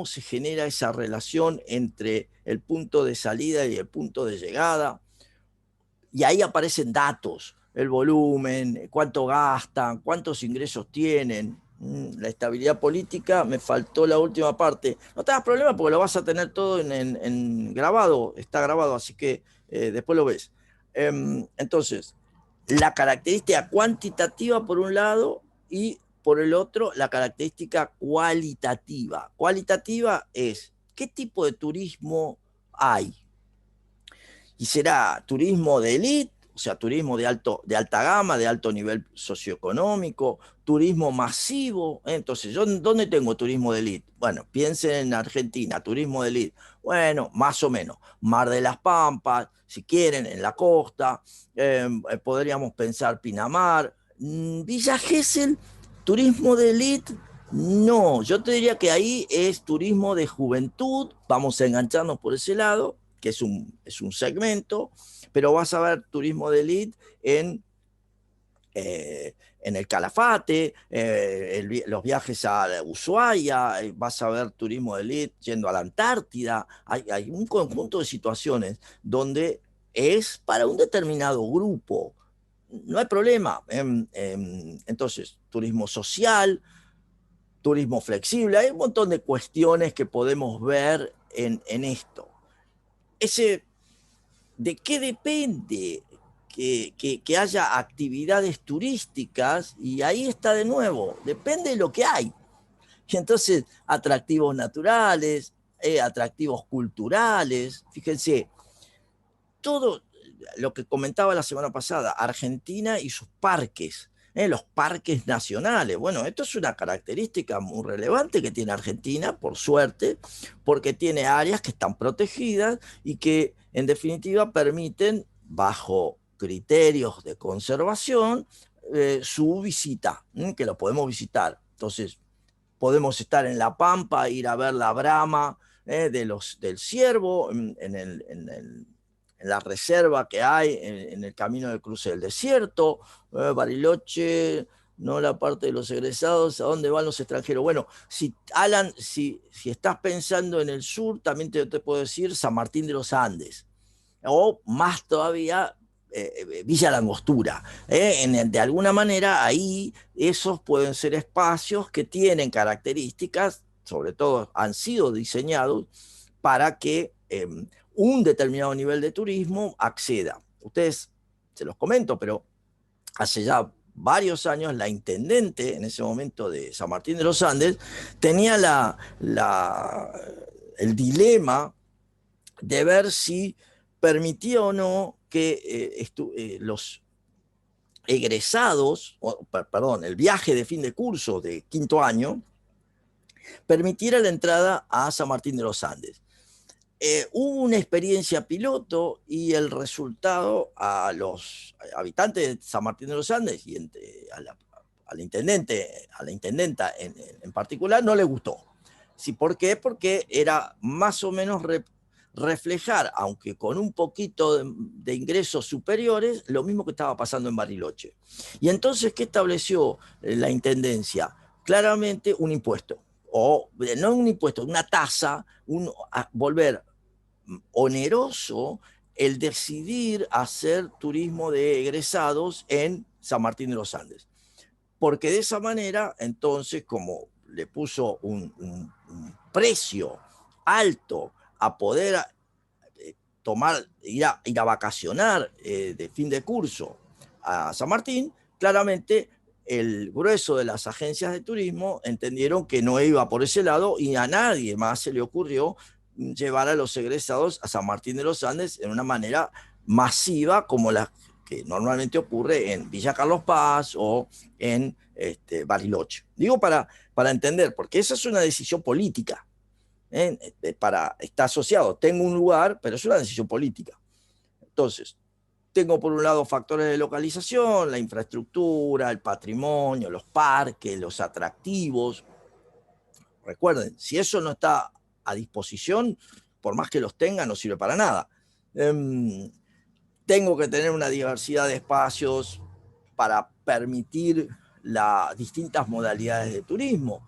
se genera esa relación entre el punto de salida y el punto de llegada. Y ahí aparecen datos, el volumen, cuánto gastan, cuántos ingresos tienen, la estabilidad política. Me faltó la última parte. No te hagas problema porque lo vas a tener todo en grabado, está grabado, así que después lo ves. Entonces, la característica cuantitativa por un lado y por el otro la característica cualitativa. Cualitativa es qué tipo de turismo hay. Y será turismo de élite, o sea, turismo de alta gama, de alto nivel socioeconómico, turismo masivo. Entonces, ¿yo dónde tengo turismo de élite? Bueno, piensen en Argentina, turismo de élite. Bueno, más o menos. Mar de las Pampas, si quieren, en la costa. Podríamos pensar Pinamar. Villa Gesell, turismo de élite. No, yo te diría que ahí es turismo de juventud. Vamos a engancharnos por ese lado, que es un segmento, pero vas a ver turismo de élite en el Calafate, los viajes a Ushuaia, vas a ver turismo de élite yendo a la Antártida. Hay un conjunto de situaciones donde es para un determinado grupo. No hay problema. Entonces, turismo social, turismo flexible, hay un montón de cuestiones que podemos ver en esto. ¿De qué depende que haya actividades turísticas? Y ahí está de nuevo, depende de lo que hay. Y entonces, atractivos naturales, atractivos culturales, fíjense, todo lo que comentaba la semana pasada, Argentina y sus parques, los parques nacionales. Bueno, esto es una característica muy relevante que tiene Argentina, por suerte, porque tiene áreas que están protegidas y que en definitiva permiten, bajo criterios de conservación, su visita, que lo podemos visitar. Entonces, podemos estar en La Pampa, ir a ver la brama del ciervo, en la reserva que hay en el camino del cruce del desierto, Bariloche, no la parte de los egresados, ¿a dónde van los extranjeros? Bueno, Alan, si estás pensando en el sur, también te puedo decir San Martín de los Andes, o más todavía Villa Langostura. De alguna manera ahí esos pueden ser espacios que tienen características, sobre todo han sido diseñados para que un determinado nivel de turismo acceda. Ustedes, se los comento, pero hace ya varios años la intendente en ese momento de San Martín de los Andes tenía el dilema de ver si permitía o no que los egresados, perdón, el viaje de fin de curso de quinto año, permitiera la entrada a San Martín de los Andes. Hubo una experiencia piloto y el resultado a los habitantes de San Martín de los Andes y al intendente, a la intendenta en particular, no le gustó. ¿Sí? ¿Por qué? Porque era más o menos reflejar, aunque con un poquito de ingresos superiores, lo mismo que estaba pasando en Bariloche. Y entonces, ¿qué estableció la intendencia? Claramente un impuesto, o no un impuesto, una tasa, volver oneroso el decidir hacer turismo de egresados en San Martín de los Andes. Porque de esa manera, entonces, como le puso un precio alto a poder ir a vacacionar de fin de curso a San Martín, claramente el grueso de las agencias de turismo entendieron que no iba por ese lado y a nadie más se le ocurrió llevar a los egresados a San Martín de los Andes en una manera masiva como la que normalmente ocurre en Villa Carlos Paz o en Bariloche. Digo para entender, porque esa es una decisión política. Está asociado, tengo un lugar, pero es una decisión política. Entonces, tengo por un lado factores de localización, la infraestructura, el patrimonio, los parques, los atractivos, recuerden, si eso no está a disposición, por más que los tenga, no sirve para nada. Tengo que tener una diversidad de espacios para permitir las distintas modalidades de turismo.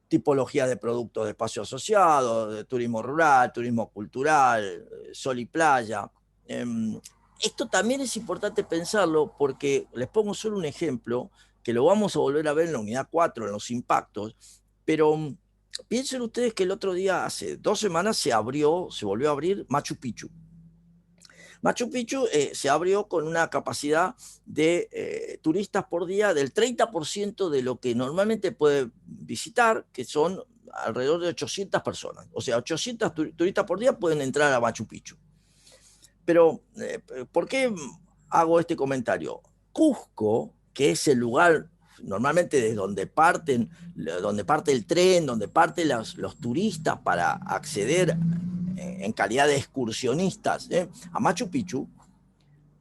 Tipología de productos de espacio asociado, de turismo rural, turismo cultural, sol y playa. Esto también es importante pensarlo porque les pongo solo un ejemplo que lo vamos a volver a ver en la unidad 4, en los impactos, pero piensen ustedes que el otro día, hace 2 semanas, se volvió a abrir Machu Picchu. Machu Picchu se abrió con una capacidad de turistas por día del 30% de lo que normalmente puede visitar, que son alrededor de 800 personas. O sea, 800 turistas por día pueden entrar a Machu Picchu. Pero, ¿por qué hago este comentario? Cusco, que es el lugar normalmente desde donde parte el tren, donde parten los turistas para acceder en calidad de excursionistas a Machu Picchu,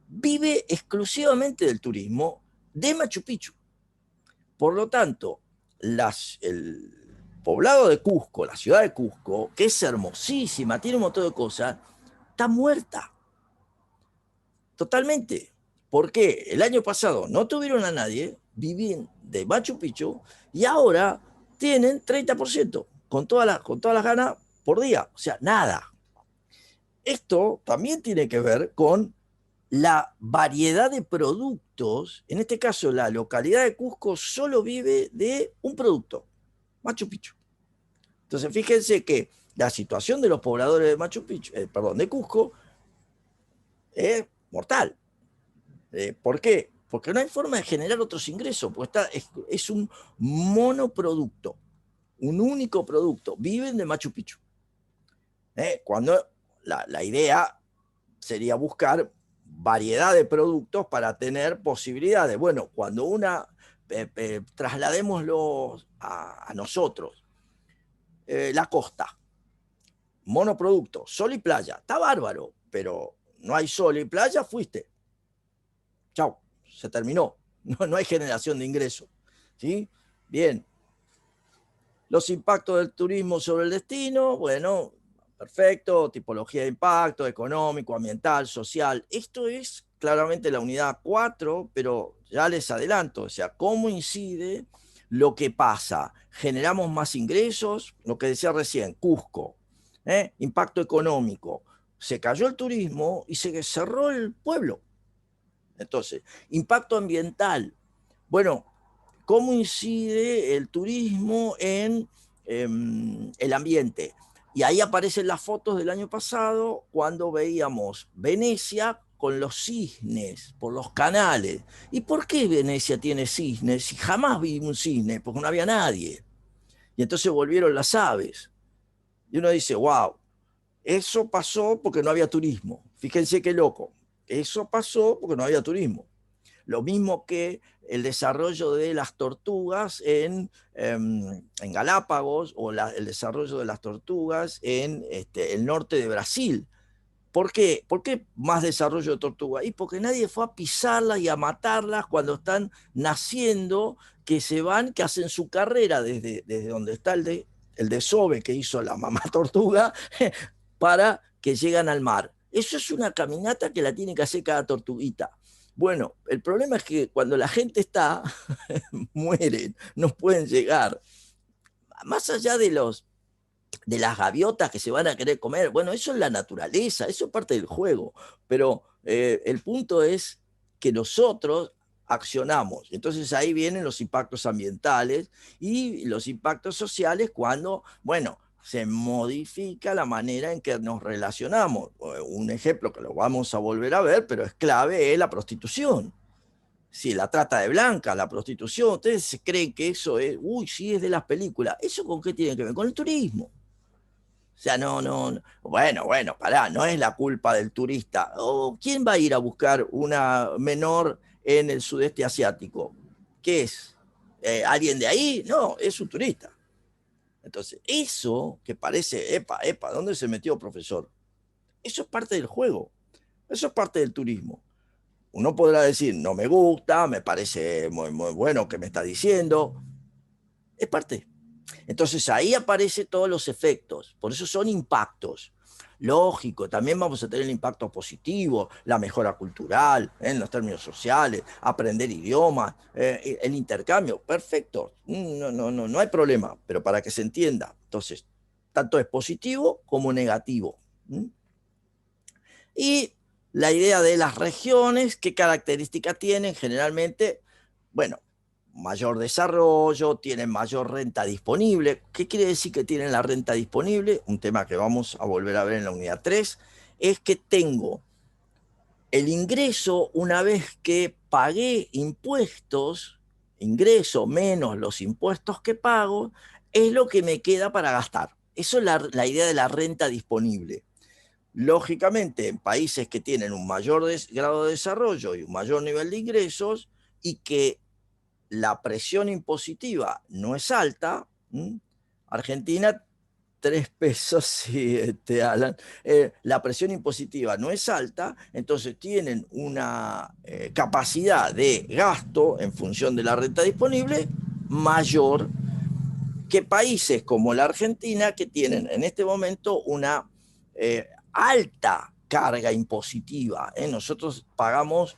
vive exclusivamente del turismo de Machu Picchu. Por lo tanto, el poblado de Cusco, la ciudad de Cusco, que es hermosísima, tiene un montón de cosas, está muerta. Totalmente. ¿Por qué? El año pasado no tuvieron a nadie, vivían de Machu Picchu y ahora tienen 30%, con todas las ganas por día. O sea, nada. Esto también tiene que ver con la variedad de productos. En este caso, la localidad de Cusco solo vive de un producto, Machu Picchu. Entonces, fíjense que la situación de los pobladores de Machu Picchu, de Cusco, es mortal. ¿Por qué? Porque no hay forma de generar otros ingresos, porque es un monoproducto, un único producto. Viven de Machu Picchu. Cuando la idea sería buscar variedad de productos para tener posibilidades. Bueno, cuando trasladémoslo a nosotros, la costa, monoproducto, sol y playa, está bárbaro, pero no hay sol y playa, fuiste. Chau, se terminó. No hay generación de ingresos. ¿Sí? Bien. Los impactos del turismo sobre el destino, bueno, perfecto, tipología de impacto, económico, ambiental, social. Esto es claramente la unidad 4, pero ya les adelanto, o sea, cómo incide lo que pasa. Generamos más ingresos, lo que decía recién, Cusco, impacto económico. Se cayó el turismo y se cerró el pueblo. Entonces, impacto ambiental. Bueno, ¿cómo incide el turismo en el ambiente? Y ahí aparecen las fotos del año pasado cuando veíamos Venecia con los cisnes por los canales. ¿Y por qué Venecia tiene cisnes? Si jamás vi un cisne, porque no había nadie. Y entonces volvieron las aves. Y uno dice, wow, eso pasó porque no había turismo. Fíjense qué loco. Eso pasó porque no había turismo. Lo mismo que el desarrollo de las tortugas en Galápagos o el desarrollo de las tortugas en el norte de Brasil. ¿Por qué? ¿Por qué más desarrollo de tortugas? Y porque nadie fue a pisarlas y a matarlas cuando están naciendo, que se van, que hacen su carrera desde donde está el desove que hizo la mamá tortuga para que llegan al mar. Eso es una caminata que la tiene que hacer cada tortuguita. Bueno, el problema es que cuando la gente está, mueren, no pueden llegar. Más allá de las gaviotas que se van a querer comer, bueno, eso es la naturaleza, eso es parte del juego, pero el punto es que nosotros accionamos. Entonces ahí vienen los impactos ambientales y los impactos sociales cuando, bueno, se modifica la manera en que nos relacionamos. Un ejemplo que lo vamos a volver a ver, pero es clave, es la prostitución. Si la trata de blancas, la prostitución, ustedes creen que eso es, uy, sí, es de las películas. ¿Eso con qué tiene que ver? Con el turismo. O sea, no, bueno, pará, no es la culpa del turista. ¿Quién va a ir a buscar una menor en el sudeste asiático? ¿Qué es? ¿Alguien de ahí? No, es un turista. Entonces, eso que parece, epa, ¿dónde se metió, profesor? Eso es parte del juego, eso es parte del turismo. Uno podrá decir, no me gusta, me parece muy, muy bueno que me está diciendo. Es parte. Entonces ahí aparecen todos los efectos, por eso son impactos. Lógico, también vamos a tener el impacto positivo, la mejora cultural, en los términos sociales, aprender idiomas, el intercambio, perfecto, no hay problema, pero para que se entienda, entonces, tanto es positivo como negativo. Y la idea de las regiones, ¿qué características tienen? Generalmente, bueno, mayor desarrollo, tienen mayor renta disponible. ¿Qué quiere decir que tienen la renta disponible? Un tema que vamos a volver a ver en la unidad 3, es que tengo el ingreso una vez que pagué impuestos, ingreso menos los impuestos que pago, es lo que me queda para gastar. Eso es la idea de la renta disponible. Lógicamente, en países que tienen un mayor grado de desarrollo y un mayor nivel de ingresos y que la presión impositiva no es alta, Argentina, 3 pesos, sí, Alan, la presión impositiva no es alta, entonces tienen una capacidad de gasto en función de la renta disponible mayor que países como la Argentina, que tienen en este momento una alta carga impositiva. Nosotros pagamos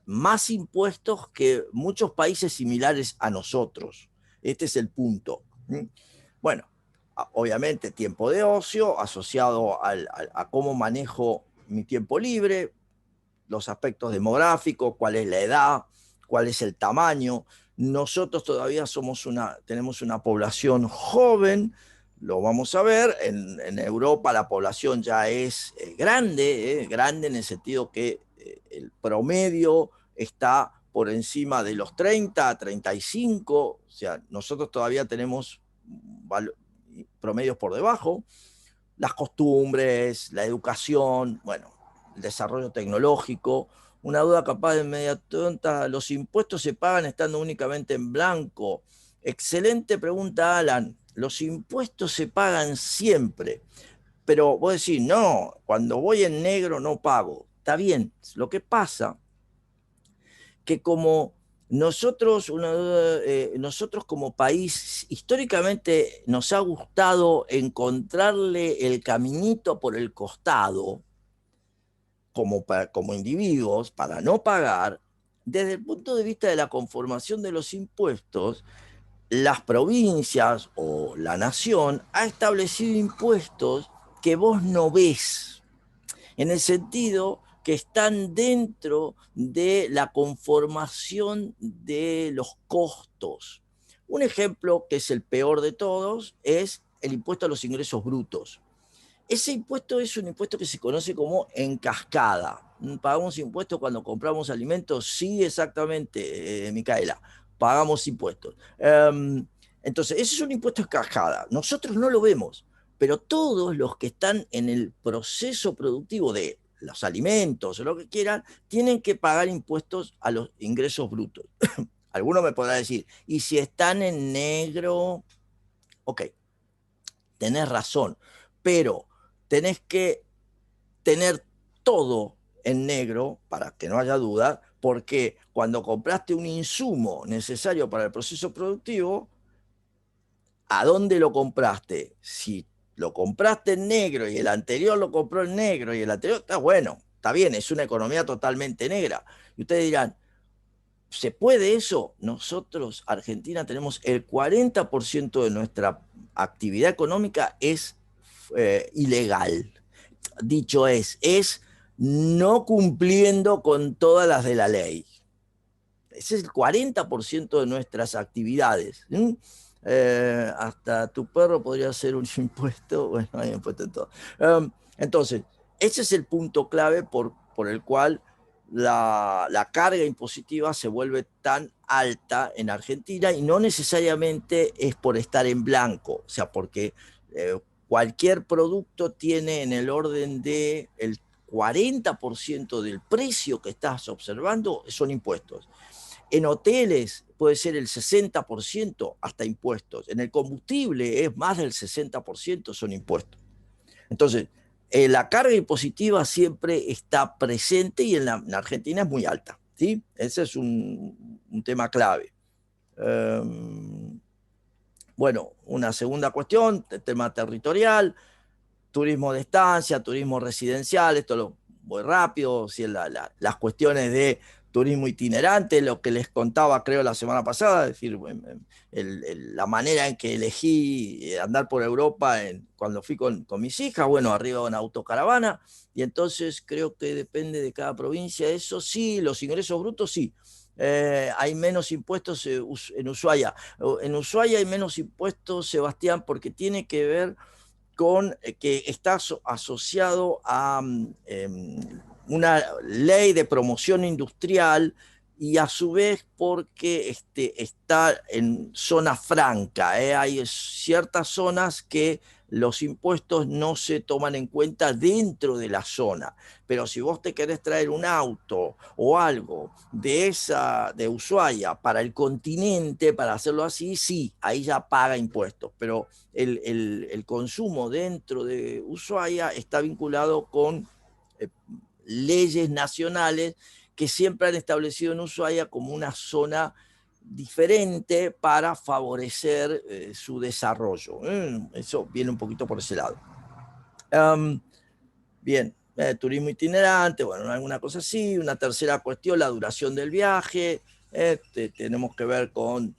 más impuestos que muchos países similares a nosotros. Este es el punto. Bueno, obviamente tiempo de ocio asociado a cómo manejo mi tiempo libre, los aspectos demográficos, cuál es la edad, cuál es el tamaño. Nosotros todavía tenemos una población joven, lo vamos a ver. En Europa la población ya es grande en el sentido que el promedio está por encima de los 30 a 35, o sea, nosotros todavía tenemos promedios por debajo. Las costumbres, la educación, bueno, el desarrollo tecnológico. Una duda capaz de media tonta, ¿los impuestos se pagan estando únicamente en blanco? Excelente pregunta, Alan. Los impuestos se pagan siempre, pero vos decís, no, cuando voy en negro no pago. Está bien, lo que pasa que como nosotros como país, históricamente nos ha gustado encontrarle el caminito por el costado, como individuos, para no pagar. Desde el punto de vista de la conformación de los impuestos, las provincias o la nación ha establecido impuestos que vos no ves, en el sentido que están dentro de la conformación de los costos. Un ejemplo que es el peor de todos es el impuesto a los ingresos brutos. Ese impuesto es un impuesto que se conoce como en cascada. ¿Pagamos impuestos cuando compramos alimentos? Sí, exactamente, Micaela, pagamos impuestos. Entonces, ese es un impuesto en cascada. Nosotros no lo vemos, pero todos los que están en el proceso productivo de los alimentos o lo que quieran, tienen que pagar impuestos a los ingresos brutos. Alguno me podrá decir, ¿y si están en negro? Ok, tenés razón, pero tenés que tener todo en negro, para que no haya duda, porque cuando compraste un insumo necesario para el proceso productivo, ¿a dónde lo compraste? Si lo compraste en negro y el anterior lo compró en negro y el anterior, está bueno, está bien, es una economía totalmente negra. Y ustedes dirán, ¿se puede eso? Nosotros, Argentina, tenemos el 40% de nuestra actividad económica es ilegal. Dicho es no cumpliendo con todas las de la ley. Ese es el 40% de nuestras actividades. Hasta tu perro podría ser un impuesto. Bueno, hay impuesto en todo. Entonces, ese es el punto clave por el cual la carga impositiva se vuelve tan alta en Argentina, y no necesariamente es por estar en blanco, o sea, porque cualquier producto tiene en el orden de el 40% del precio que estás observando son impuestos. En hoteles puede ser el 60% hasta impuestos. En el combustible es más del 60% son impuestos. Entonces, la carga impositiva siempre está presente y en Argentina es muy alta. ¿Sí? Ese es un tema clave. Bueno, una segunda cuestión, el tema territorial, turismo de estancia, turismo residencial, esto lo voy rápido, si las cuestiones de turismo itinerante, lo que les contaba creo la semana pasada, es decir, la manera en que elegí andar por Europa cuando fui con mis hijas, bueno, arriba de una autocaravana, y entonces creo que depende de cada provincia, eso sí, los ingresos brutos sí. Hay menos impuestos en Ushuaia. En Ushuaia hay menos impuestos, Sebastián, porque tiene que ver con que está asociado a una ley de promoción industrial y a su vez porque está en zona franca. Hay ciertas zonas que los impuestos no se toman en cuenta dentro de la zona. Pero si vos te querés traer un auto o algo de Ushuaia para el continente, para hacerlo así, sí, ahí ya paga impuestos. Pero el consumo dentro de Ushuaia está vinculado con leyes nacionales que siempre han establecido en Ushuaia como una zona diferente para favorecer su desarrollo. Eso viene un poquito por ese lado. Bien, turismo itinerante, bueno, alguna cosa así. Una tercera cuestión, la duración del viaje. Tenemos que ver con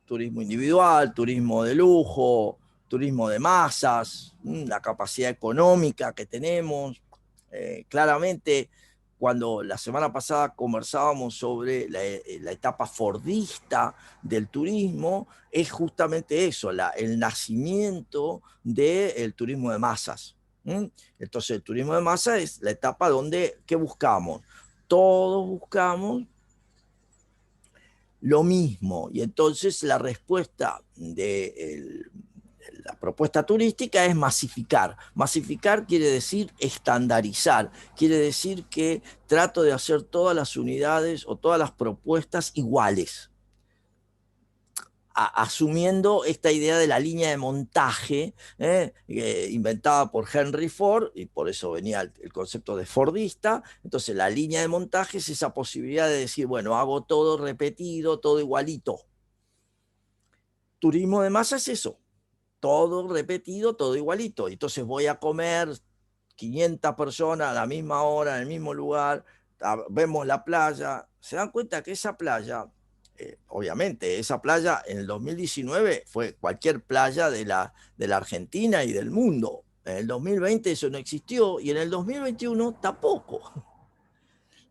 turismo individual, turismo de lujo, turismo de masas, la capacidad económica que tenemos. Claramente, cuando la semana pasada conversábamos sobre la etapa fordista del turismo, es justamente eso, el nacimiento del turismo de masas. Entonces, el turismo de masa es la etapa donde, ¿qué buscamos? Todos buscamos lo mismo. Y entonces la respuesta de la propuesta turística es masificar. Masificar quiere decir estandarizar, quiere decir que trato de hacer todas las unidades o todas las propuestas iguales, asumiendo esta idea de la línea de montaje inventada por Henry Ford, y por eso venía el concepto de fordista. Entonces la línea de montaje es esa posibilidad de decir, bueno, hago todo repetido, todo igualito. Turismo de masa es eso, todo repetido, todo igualito. Entonces voy a comer 500 personas a la misma hora, en el mismo lugar, vemos la playa, se dan cuenta que esa playa, obviamente, esa playa en el 2019 fue cualquier playa de la Argentina y del mundo. En el 2020 eso no existió y en el 2021 tampoco.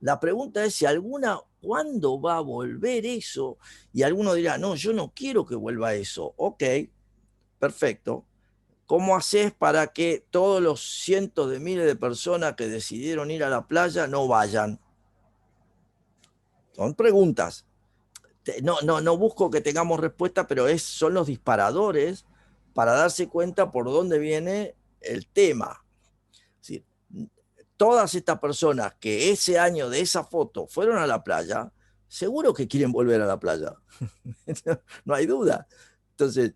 La pregunta es si ¿cuándo va a volver eso? Y alguno dirá, no, yo no quiero que vuelva eso. Ok, perfecto. ¿Cómo haces para que todos los cientos de miles de personas que decidieron ir a la playa no vayan? Son preguntas. No busco que tengamos respuesta, pero son los disparadores para darse cuenta por dónde viene el tema. Es decir, todas estas personas que ese año de esa foto fueron a la playa, seguro que quieren volver a la playa. No hay duda. Entonces,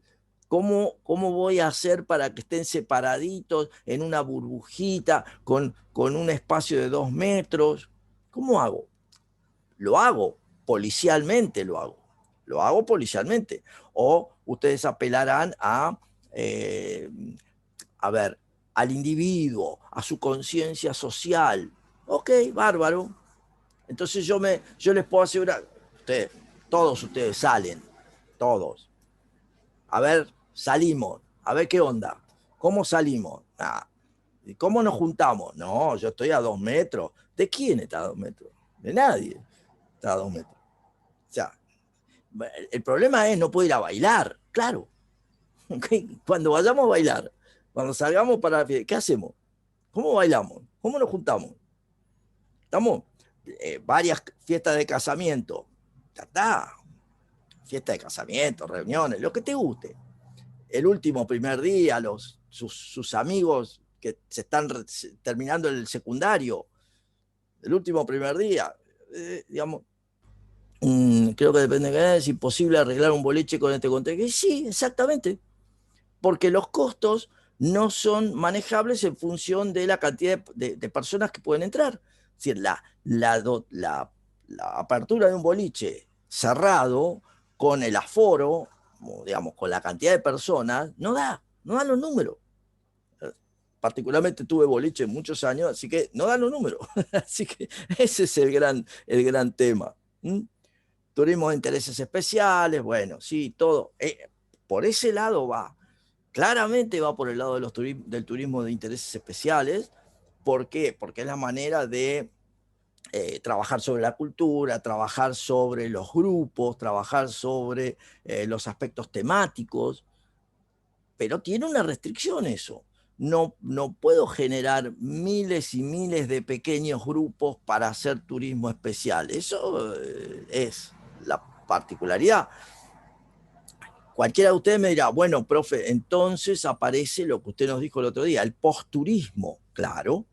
¿cómo voy a hacer para que estén separaditos en una burbujita con un espacio de 2 metros? ¿Cómo hago? Lo hago, policialmente lo hago. Lo hago policialmente. O ustedes apelarán a ver, al individuo, a su conciencia social. Ok, bárbaro. Entonces yo les puedo asegurar, todos ustedes salen, todos. A ver, salimos, a ver qué onda. ¿Cómo salimos? ¿Y cómo nos juntamos? No, yo estoy a 2 metros. ¿De quién está a 2 metros? De nadie está a 2 metros. O sea, el problema es no poder ir a bailar, claro. Cuando vayamos a bailar, cuando salgamos para... ¿Qué hacemos? ¿Cómo bailamos? ¿Cómo nos juntamos? ¿Estamos? Varias fiestas de casamiento. Ya está. Fiesta de casamiento, reuniones, lo que te guste. El último primer día, sus amigos que se están terminando el secundario, el último primer día, digamos, creo que depende de es imposible arreglar un boliche con este contexto. Sí, exactamente, porque los costos no son manejables en función de la cantidad de personas que pueden entrar. Es decir, la apertura de un boliche cerrado con el aforo digamos, con la cantidad de personas, no dan los números. Particularmente tuve boliche muchos años, así que no dan los números. Así que ese es el gran tema. Turismo de intereses especiales, bueno, sí, todo. Por ese lado va. Claramente va por el lado del turismo de intereses especiales. ¿Por qué? Porque es la manera de trabajar sobre la cultura, trabajar sobre los grupos, trabajar sobre los aspectos temáticos, pero tiene una restricción eso. No puedo generar miles y miles de pequeños grupos para hacer turismo especial. Eso es la particularidad. Cualquiera de ustedes me dirá, bueno, profe, entonces aparece lo que usted nos dijo el otro día, el post-turismo. Claro.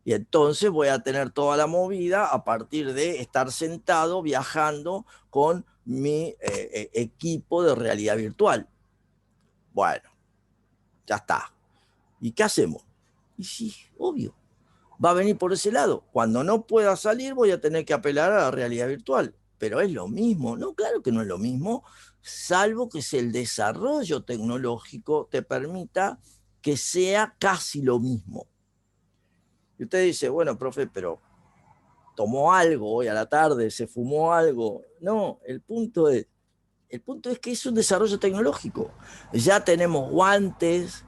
Y entonces voy a tener toda la movida a partir de estar sentado viajando con mi equipo de realidad virtual. Bueno, ya está. ¿Y qué hacemos? Y sí, obvio, va a venir por ese lado. Cuando no pueda salir voy a tener que apelar a la realidad virtual. Pero es lo mismo. No, claro que no es lo mismo, salvo que el desarrollo tecnológico te permita que sea casi lo mismo. Y usted dice, bueno, profe, pero tomó algo hoy a la tarde, se fumó algo. No, el punto es que es un desarrollo tecnológico. Ya tenemos guantes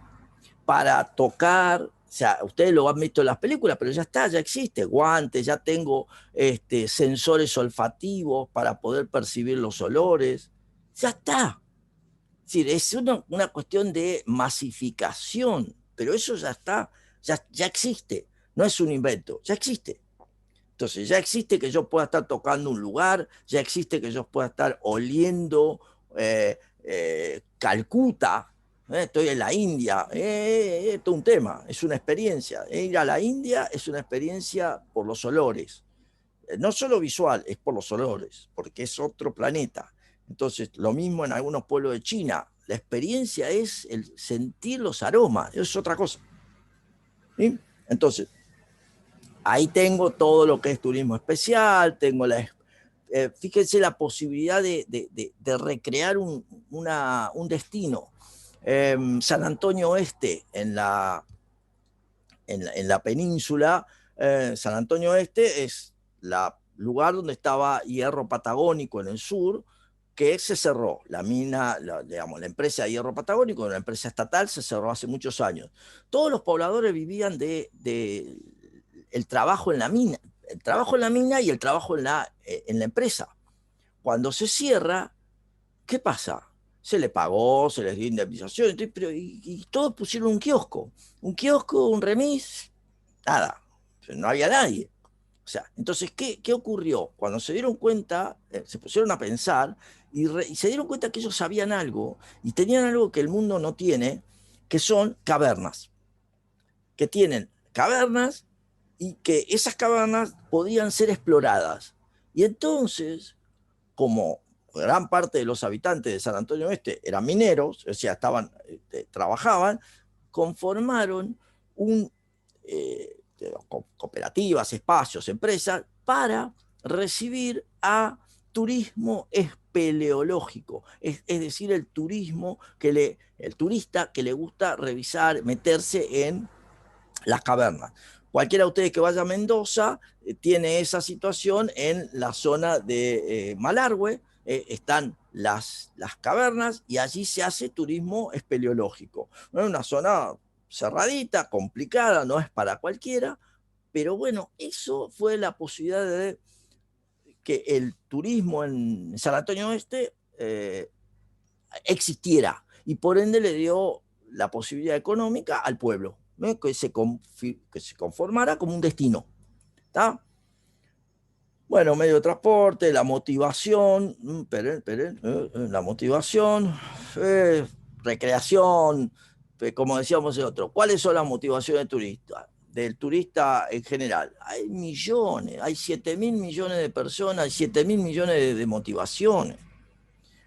para tocar, o sea, ustedes lo han visto en las películas, pero ya está, ya existe, guantes, ya tengo sensores olfativos para poder percibir los olores, ya está. Es decir, es una cuestión de masificación, pero eso ya está, ya existe, no es un invento, ya existe. Entonces ya existe que yo pueda estar tocando un lugar, ya existe que yo pueda estar oliendo Calcuta, estoy en la India, esto es un tema, es una experiencia. Ir a la India es una experiencia por los olores, no solo visual, es por los olores, porque es otro planeta. Entonces, lo mismo en algunos pueblos de China, la experiencia es el sentir los aromas, es otra cosa. ¿Sí? Entonces, ahí tengo todo lo que es turismo especial, tengo fíjense la posibilidad de recrear un destino. San Antonio Oeste, en la península, San Antonio Oeste es el lugar donde estaba Hierro Patagónico en el sur, que se cerró. La mina, digamos, la empresa de Hierro Patagónico, una empresa estatal, se cerró hace muchos años. Todos los pobladores vivían el trabajo en la mina, y el trabajo en la empresa. Cuando se cierra, ¿qué pasa? Se le pagó, se les dio indemnización, pero y todos pusieron un kiosco, un remis, nada, no había nadie. O sea, entonces, ¿qué ocurrió? Cuando se dieron cuenta, se pusieron a pensar y se dieron cuenta que ellos sabían algo y tenían algo que el mundo no tiene, que son cavernas. Que tienen cavernas y que esas cavernas podían ser exploradas. Y entonces, como gran parte de los habitantes de San Antonio Oeste eran mineros, o sea, trabajaban, conformaron cooperativas, espacios, empresas, para recibir a turismo espeleológico, es decir, el turista que le gusta revisar, meterse en las cavernas. Cualquiera de ustedes que vaya a Mendoza tiene esa situación en la zona de Malargüe, están las cavernas y allí se hace turismo espeleológico. Es una zona cerradita, complicada, no es para cualquiera, pero bueno, eso fue la posibilidad de que el turismo en San Antonio Oeste existiera y por ende le dio la posibilidad económica al pueblo, ¿no? que se conformara como un destino. ¿Tá? Bueno, medio de transporte, la motivación, la motivación, recreación, como decíamos el otro. ¿Cuáles son las motivaciones del turista en general? Hay millones, hay 7.000 millones de personas, hay 7.000 millones de motivaciones.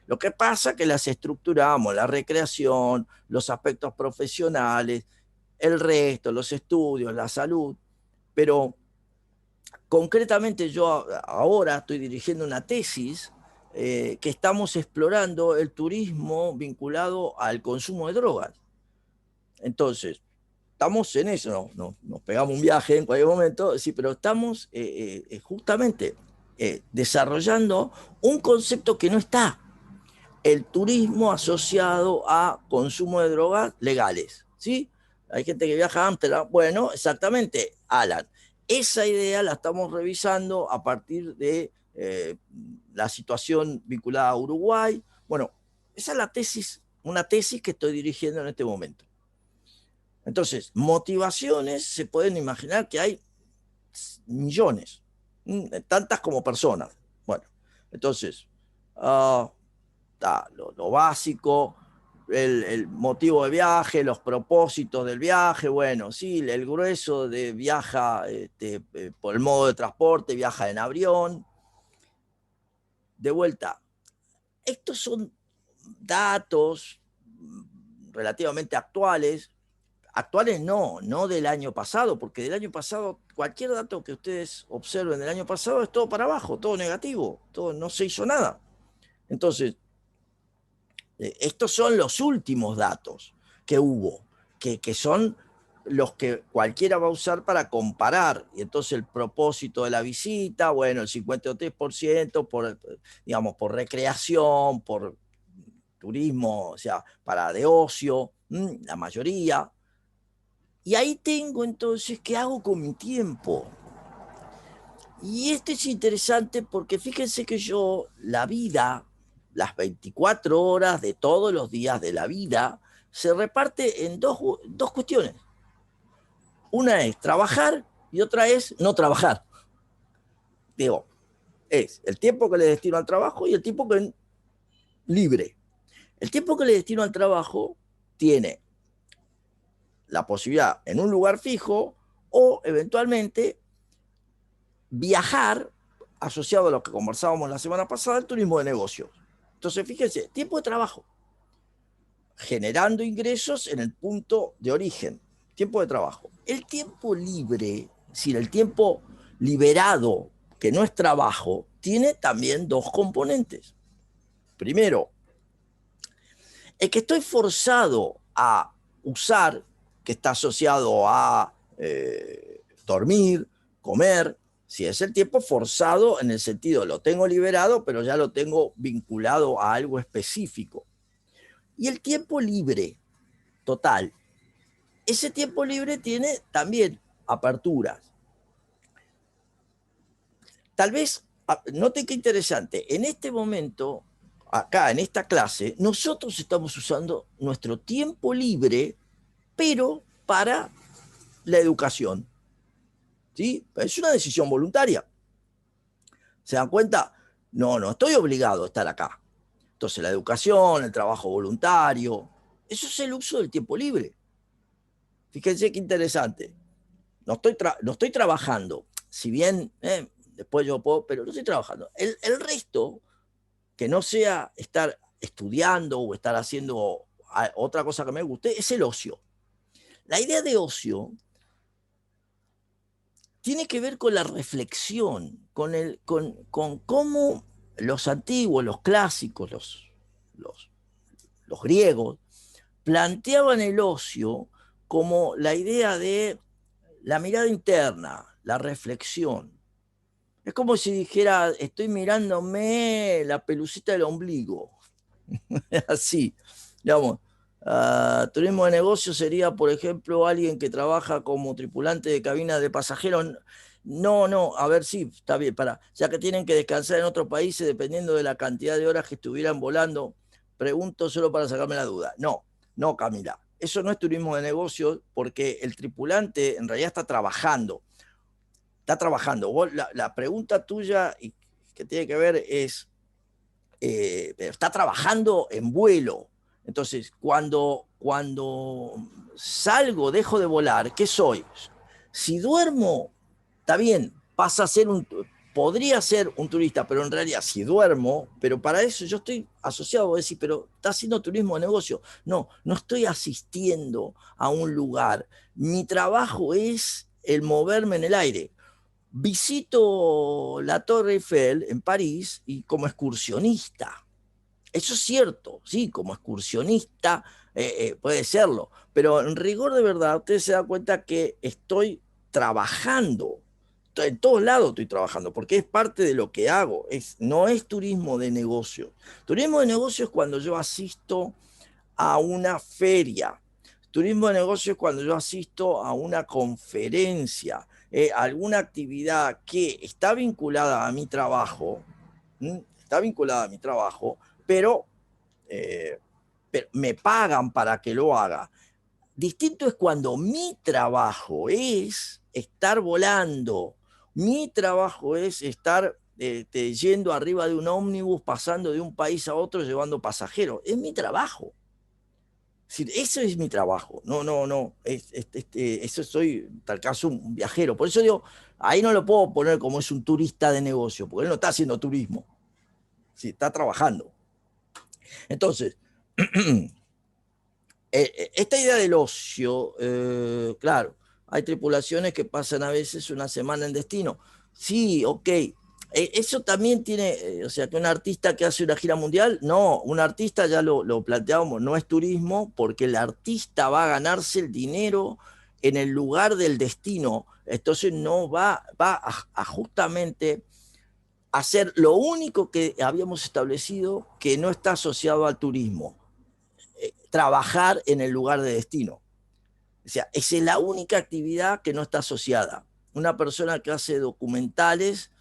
Lo que pasa es que las estructuramos, la recreación, los aspectos profesionales, el resto, los estudios, la salud, pero concretamente yo ahora estoy dirigiendo una tesis que estamos explorando el turismo vinculado al consumo de drogas. Entonces, estamos en eso, nos pegamos un viaje en cualquier momento, sí, pero estamos justamente desarrollando un concepto que no está: el turismo asociado a consumo de drogas legales, ¿sí? Hay gente que viaja a Ámsterdam. Bueno, exactamente, Alan. Esa idea la estamos revisando a partir de la situación vinculada a Uruguay. Bueno, esa es la tesis, una tesis que estoy dirigiendo en este momento. Entonces, motivaciones, se pueden imaginar que hay millones, tantas como personas. Bueno, entonces, lo básico, el motivo de viaje, los propósitos del viaje. Bueno, sí, el grueso de viaja por el modo de transporte, viaja en avión. De vuelta, estos son datos relativamente actuales. Actuales no del año pasado, porque del año pasado, cualquier dato que ustedes observen del año pasado es todo para abajo, todo negativo, todo, no se hizo nada. Entonces, estos son los últimos datos que hubo, que son los que cualquiera va a usar para comparar. Y entonces el propósito de la visita, bueno, el 53% digamos, por recreación, por turismo, o sea, para de ocio, la mayoría. Y ahí tengo entonces, ¿qué hago con mi tiempo? Y esto es interesante porque fíjense que yo, la vida, las 24 horas de todos los días de la vida, se reparte en dos cuestiones. Una es trabajar y otra es no trabajar. Digo, es el tiempo que le destino al trabajo y el tiempo que libre. El tiempo que le destino al trabajo tiene la posibilidad en un lugar fijo o eventualmente viajar, asociado a lo que conversábamos la semana pasada, el turismo de negocios. Entonces, fíjense, tiempo de trabajo, generando ingresos en el punto de origen, tiempo de trabajo. El tiempo libre, es decir, el tiempo liberado, que no es trabajo, tiene también dos componentes. Primero, el que estoy forzado a usar, que está asociado a dormir, comer, si es el tiempo forzado en el sentido, lo tengo liberado, pero ya lo tengo vinculado a algo específico. Y el tiempo libre, total. Ese tiempo libre tiene también aperturas. Tal vez, noten qué interesante, en este momento, acá en esta clase, nosotros estamos usando nuestro tiempo libre, pero para la educación. ¿Sí? Es una decisión voluntaria. ¿Se dan cuenta? No estoy obligado a estar acá. Entonces la educación, el trabajo voluntario, eso es el uso del tiempo libre. Fíjense qué interesante. No estoy trabajando, si bien después yo puedo, pero no estoy trabajando. El resto, que no sea estar estudiando o estar haciendo otra cosa que me guste, es el ocio. La idea de ocio tiene que ver con la reflexión, con cómo los antiguos, los clásicos, los griegos, planteaban el ocio como la idea de la mirada interna, la reflexión. Es como si dijera, estoy mirándome la pelucita del ombligo. Así, digamos. Turismo de negocio sería, por ejemplo, alguien que trabaja como tripulante de cabina de pasajeros. No, a ver, sí, está bien, ya que tienen que descansar en otros países dependiendo de la cantidad de horas que estuvieran volando. Pregunto solo para sacarme la duda. No, Camila, eso no es turismo de negocios porque el tripulante en realidad está trabajando. Vos, la pregunta tuya que tiene que ver es, está trabajando en vuelo. Entonces, cuando salgo, dejo de volar, ¿qué soy? Si duermo, está bien, podría ser un turista, pero en realidad si duermo, pero para eso yo estoy asociado, vos decís, pero está haciendo turismo de negocio. No estoy asistiendo a un lugar. Mi trabajo es el moverme en el aire. visito la Torre Eiffel en París y como excursionista. Eso es cierto, sí, como excursionista puede serlo, pero en rigor de verdad usted se da cuenta que estoy trabajando. En todos lados estoy trabajando, porque es parte de lo que hago. No es turismo de negocio. Turismo de negocio es cuando yo asisto a una feria. Turismo de negocio es cuando yo asisto a una conferencia, alguna actividad que está vinculada a mi trabajo, está vinculada a mi trabajo, pero me pagan para que lo haga. Distinto es cuando mi trabajo es estar volando, mi trabajo es estar yendo arriba de un ómnibus, pasando de un país a otro, llevando pasajeros. Es mi trabajo. Es decir, eso es mi trabajo. No. Eso soy, en tal caso, un viajero. Por eso digo, ahí no lo puedo poner como es un turista de negocio, porque él no está haciendo turismo. Sí, está trabajando. Entonces, esta idea del ocio, claro, hay tripulaciones que pasan a veces una semana en destino. Sí, ok. Eso también tiene, o sea, que un artista que hace una gira mundial, no, un artista ya lo planteábamos, no es turismo, porque el artista va a ganarse el dinero en el lugar del destino. Entonces no va a justamente hacer lo único que habíamos establecido que no está asociado al turismo, trabajar en el lugar de destino. O sea, esa es la única actividad que no está asociada. Una persona que hace documentales,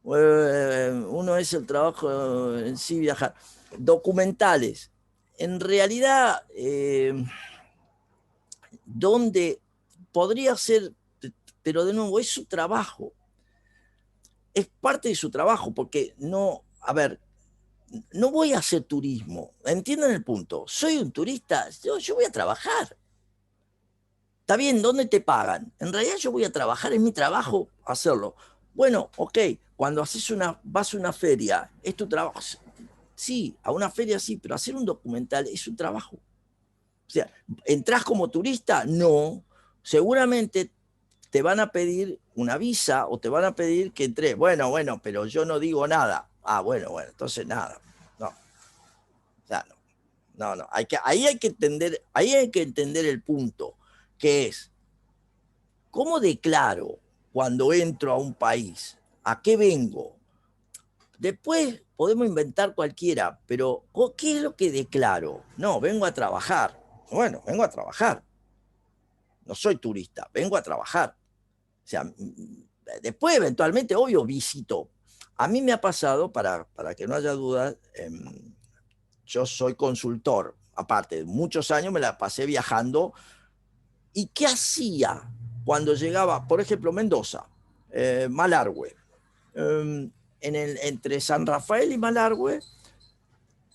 uno es el trabajo en sí, viajar. Documentales. En realidad, donde podría ser, pero de nuevo, es su trabajo. Es parte de su trabajo, porque no, a ver, no voy a hacer turismo. ¿Entienden el punto? Soy un turista, yo voy a trabajar. Está bien, ¿dónde te pagan? En realidad yo voy a trabajar, es mi trabajo hacerlo. Bueno, ok, cuando vas a una feria, ¿es tu trabajo? Sí, a una feria sí, pero hacer un documental es un trabajo. O sea, ¿entrás como turista? No. Seguramente te van a pedir una visa o te van a pedir que entres. Bueno, pero yo no digo nada. Ah, bueno, entonces nada. No, o sea, no. Ahí hay que entender el punto, que es, ¿cómo declaro cuando entro a un país? ¿A qué vengo? Después podemos inventar cualquiera, pero ¿qué es lo que declaro? No, vengo a trabajar. Bueno, vengo a trabajar. No soy turista, vengo a trabajar. O sea, después eventualmente, obvio, visito. A mí me ha pasado, para que no haya dudas, yo soy consultor. Aparte, muchos años me la pasé viajando. ¿Y qué hacía cuando llegaba, por ejemplo, Mendoza, Malargüe? Entre San Rafael y Malargüe,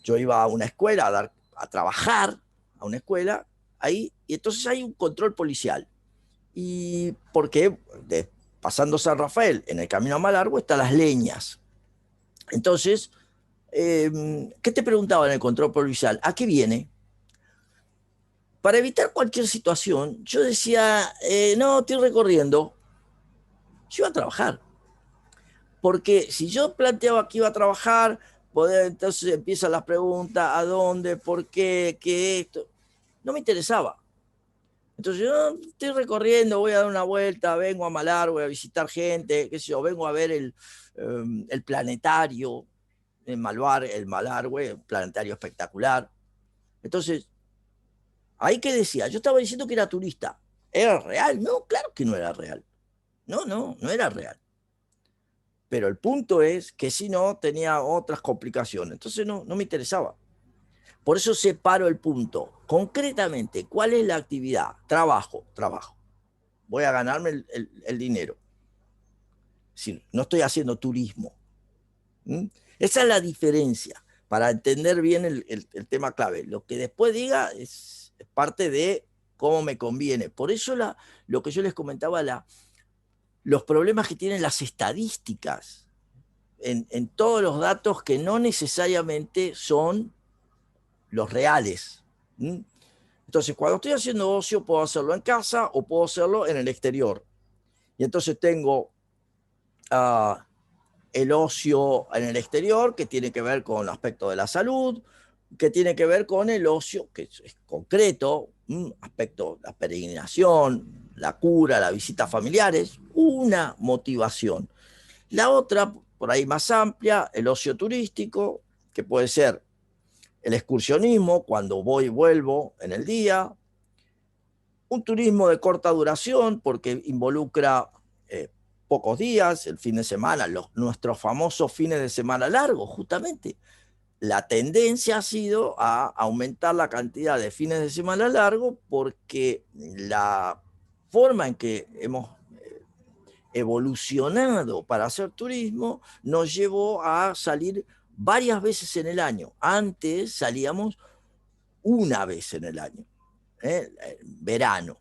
yo iba a una escuela a trabajar, a una escuela, ahí, y entonces hay un control policial. Y porque pasando San Rafael, en el camino a Malargüe, están las leñas. Entonces, ¿qué te preguntaba en el control policial? ¿A qué viene? Para evitar cualquier situación, yo decía, no, estoy recorriendo. Yo iba a trabajar. Porque si yo planteaba que iba a trabajar, entonces empiezan las preguntas, ¿a dónde? ¿Por qué? ¿Qué esto? No me interesaba. Entonces yo estoy recorriendo, voy a dar una vuelta, vengo a Malar, voy a visitar gente, qué sé yo, vengo a ver el planetario, el Malargüe, un planetario espectacular. Entonces, ¿ahí qué decía? Yo estaba diciendo que era turista. ¿Era real? No, claro que no era real. No era real. Pero el punto es que si no, tenía otras complicaciones. Entonces no me interesaba. Por eso separo el punto. Concretamente, ¿cuál es la actividad? Trabajo. Voy a ganarme el dinero. Sí, no estoy haciendo turismo. Esa es la diferencia, para entender bien el tema clave. Lo que después diga es parte de cómo me conviene. Por eso lo que yo les comentaba, los problemas que tienen las estadísticas en todos los datos que no necesariamente son los reales. Entonces, cuando estoy haciendo ocio, puedo hacerlo en casa o puedo hacerlo en el exterior. Y entonces tengo el ocio en el exterior, que tiene que ver con el aspecto de la salud, que tiene que ver con el ocio, que es concreto, aspecto de la peregrinación, la cura, la visita familiares, una motivación. La otra, por ahí más amplia, el ocio turístico, que puede ser el excursionismo, cuando voy y vuelvo en el día, un turismo de corta duración, porque involucra pocos días, el fin de semana, nuestros famosos fines de semana largos, justamente. La tendencia ha sido a aumentar la cantidad de fines de semana largos porque la forma en que hemos evolucionado para hacer turismo nos llevó a salir varias veces en el año. Antes salíamos una vez en el año, verano.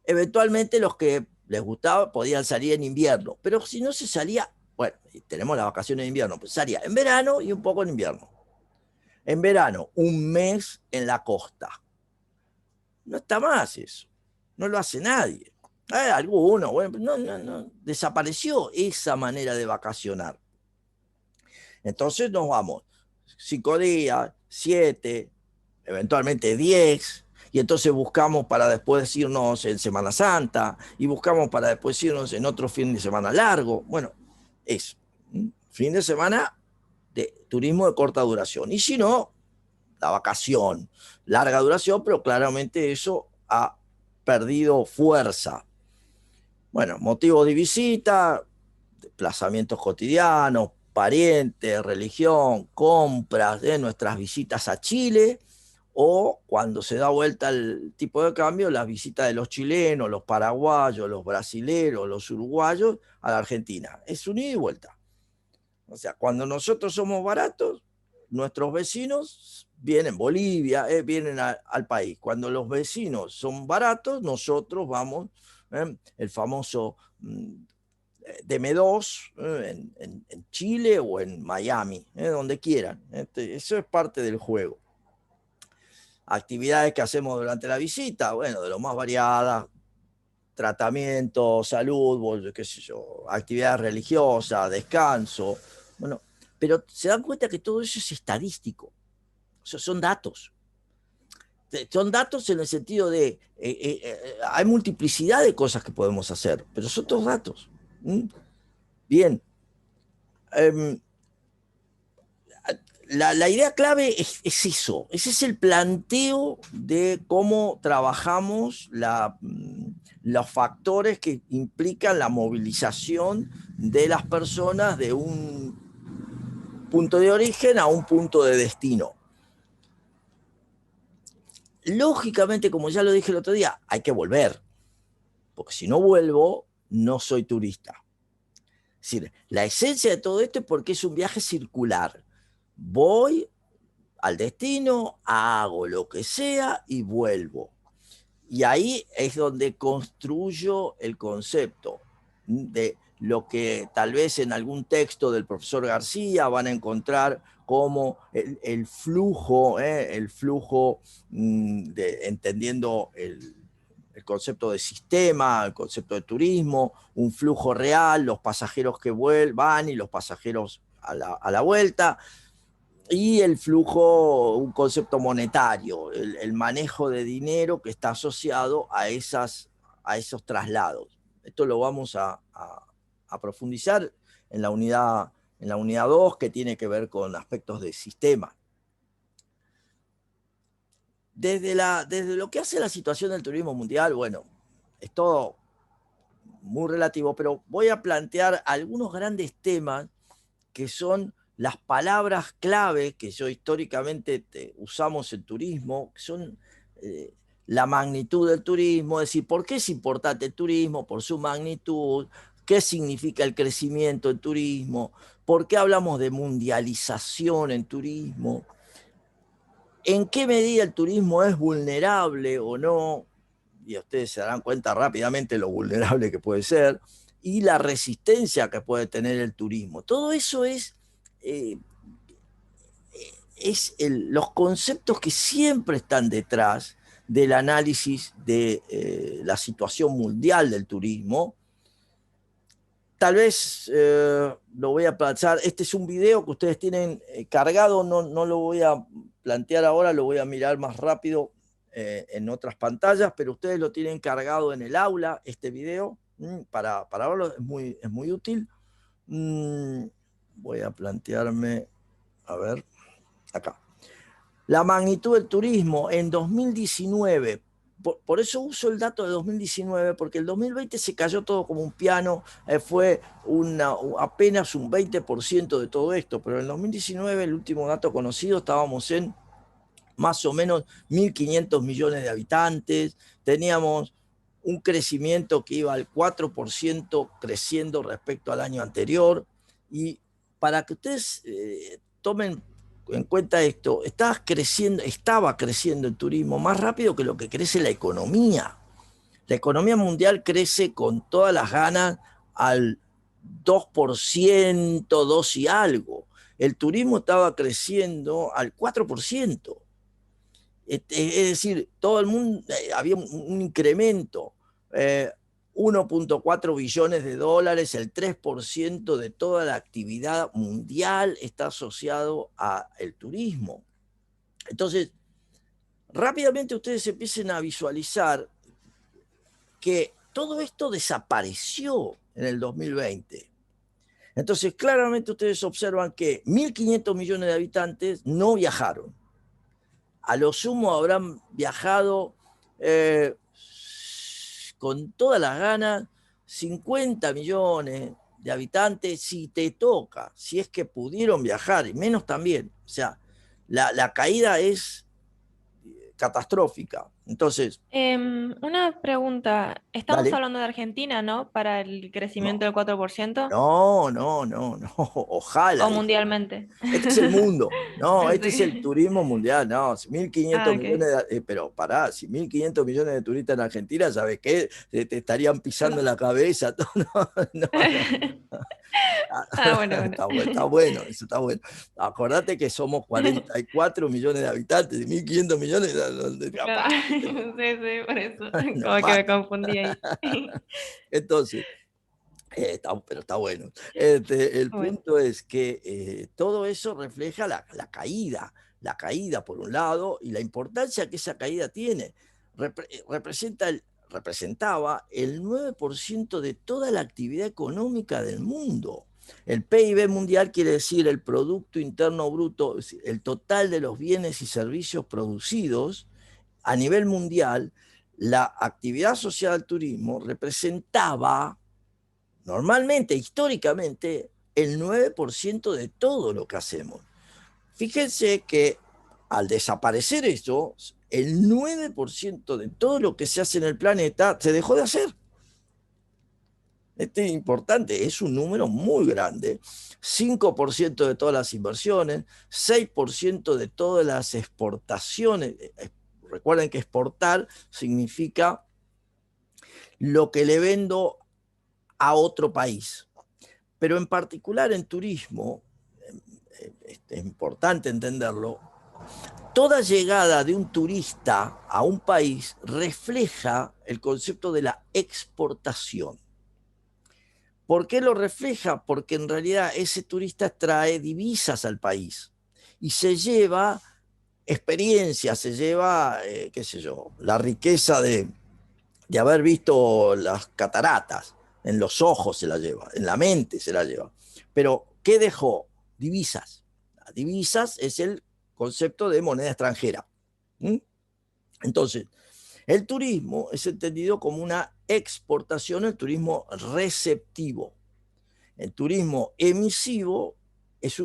Eventualmente los que les gustaba podían salir en invierno, pero si no se salía, bueno, tenemos las vacaciones de invierno, pues salía en verano y un poco en invierno. En verano, un mes en la costa. No está más eso, no lo hace nadie. Alguno, bueno, no, desapareció esa manera de vacacionar. Entonces nos vamos 5 días, 7, eventualmente 10, y entonces buscamos para después irnos en Semana Santa, y buscamos para después irnos en otro fin de semana largo. Bueno, eso. Fin de semana de turismo de corta duración. Y si no, la vacación, larga duración, pero claramente eso ha perdido fuerza. Bueno, motivos de visita, desplazamientos cotidianos, parientes, religión, compras, nuestras visitas a Chile, o cuando se da vuelta el tipo de cambio, las visitas de los chilenos, los paraguayos, los brasileros, los uruguayos a la Argentina. Es un ida y vuelta. O sea, cuando nosotros somos baratos, nuestros vecinos vienen, Bolivia, vienen al país. Cuando los vecinos son baratos, nosotros vamos, el famoso DM2 en Chile o en Miami, donde quieran. Eso es parte del juego. Actividades que hacemos durante la visita, bueno, de lo más variadas, tratamiento, salud, qué sé yo, actividades religiosas, descanso, bueno, pero se dan cuenta que todo eso es estadístico, o sea, son datos. Son datos en el sentido de, hay multiplicidad de cosas que podemos hacer, pero son todos datos. Bien. La idea clave es eso, ese es el planteo de cómo trabajamos los factores que implican la movilización de las personas de un punto de origen a un punto de destino. Lógicamente, como ya lo dije el otro día, hay que volver, porque si no vuelvo, no soy turista. Es decir, la esencia de todo esto es porque es un viaje circular. Voy al destino, hago lo que sea y vuelvo. Y ahí es donde construyo el concepto de lo que tal vez en algún texto del profesor García van a encontrar como el flujo, entendiendo el concepto de sistema, el concepto de turismo, un flujo real, los pasajeros que van y los pasajeros a la vuelta, y el flujo, un concepto monetario, el manejo de dinero que está asociado a esos traslados. Esto lo vamos a profundizar en la unidad 2, que tiene que ver con aspectos de sistema. Desde lo que hace la situación del turismo mundial, bueno, es todo muy relativo, pero voy a plantear algunos grandes temas que son las palabras clave que yo históricamente usamos en turismo, que son la magnitud del turismo, es decir, ¿por qué es importante el turismo? Por su magnitud, ¿qué significa el crecimiento en turismo? ¿Por qué hablamos de mundialización en turismo? ¿En qué medida el turismo es vulnerable o no? Y ustedes se darán cuenta rápidamente lo vulnerable que puede ser, y la resistencia que puede tener el turismo. Todo eso es los conceptos que siempre están detrás del análisis de la situación mundial del turismo, tal vez lo voy a plantear. Este es un video que ustedes tienen cargado, no lo voy a plantear ahora, lo voy a mirar más rápido en otras pantallas, pero ustedes lo tienen cargado en el aula, este video, para verlo, es muy útil. Voy a plantearme, a ver, acá. La magnitud del turismo en 2019. Por eso uso el dato de 2019, porque el 2020 se cayó todo como un piano, fue apenas un 20% de todo esto, pero en el 2019, el último dato conocido, estábamos en más o menos 1.500 millones de habitantes, teníamos un crecimiento que iba al 4% creciendo respecto al año anterior, y para que ustedes tomen en cuenta esto, estaba creciendo el turismo más rápido que lo que crece la economía. La economía mundial crece con todas las ganas al 2%, 2 y algo. El turismo estaba creciendo al 4%. Es decir, todo el mundo, había un incremento. 1.4 billones de dólares, el 3% de toda la actividad mundial está asociado al turismo. Entonces, rápidamente ustedes empiecen a visualizar que todo esto desapareció en el 2020. Entonces, claramente ustedes observan que 1.500 millones de habitantes no viajaron. A lo sumo habrán viajado con todas las ganas 50 millones de habitantes, si te toca, si es que pudieron viajar, y menos también. O sea, la caída es catastrófica. Entonces, Una pregunta. Estamos dale. hablando de Argentina, ¿no? Para el crecimiento No, del 4%. no, ojalá. ¿O mundialmente? Este es el mundo, no, este es el Sí. turismo mundial, no, 1.500 Ok. millones, pero pará, si 1.500 millones de turistas en Argentina, ¿sabes qué? Te estarían pisando la cabeza, todo, no. Bueno, bueno. Está bueno, eso está bueno. Acordate que somos 44 millones de habitantes, y 1.500 millones, Claro. capaz, Sí, sí, por eso. nos Como que me mata. confundí ahí. Entonces, pero está bueno. El Bueno. punto es que todo eso refleja la caída por un lado, y la importancia que esa caída tiene. Representaba el 9% de toda la actividad económica del mundo. El PIB mundial quiere decir el Producto Interno Bruto, es decir, el total de los bienes y servicios producidos a nivel mundial. La actividad asociada al turismo representaba normalmente, históricamente, el 9% de todo lo que hacemos. Fíjense que al desaparecer eso, el 9% de todo lo que se hace en el planeta se dejó de hacer. Este es importante, es un número muy grande. 5% de todas las inversiones, 6% de todas las exportaciones. Recuerden que exportar significa lo que le vendo a otro país. Pero en particular en turismo, es importante entenderlo, toda llegada de un turista a un país refleja el concepto de la exportación. ¿Por qué lo refleja? Porque en realidad ese turista trae divisas al país y se lleva experiencia, se lleva, qué sé yo, la riqueza de haber visto las cataratas. En los ojos se la lleva, en la mente se la lleva. Pero, ¿qué dejó? Divisas. Las divisas es el concepto de moneda extranjera. Entonces, el turismo es entendido como una exportación, el turismo receptivo. El turismo emisivo es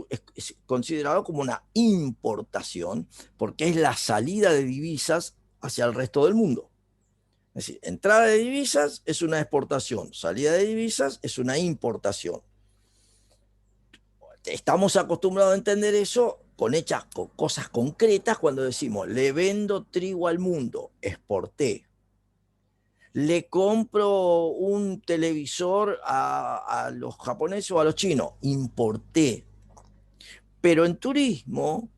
considerado como una importación, porque es la salida de divisas hacia el resto del mundo. Es decir, entrada de divisas es una exportación, salida de divisas es una importación. Estamos acostumbrados a entender eso con cosas concretas cuando decimos, le vendo trigo al mundo, exporté. Le compro un televisor a los japoneses o a los chinos, importé. Pero en turismo,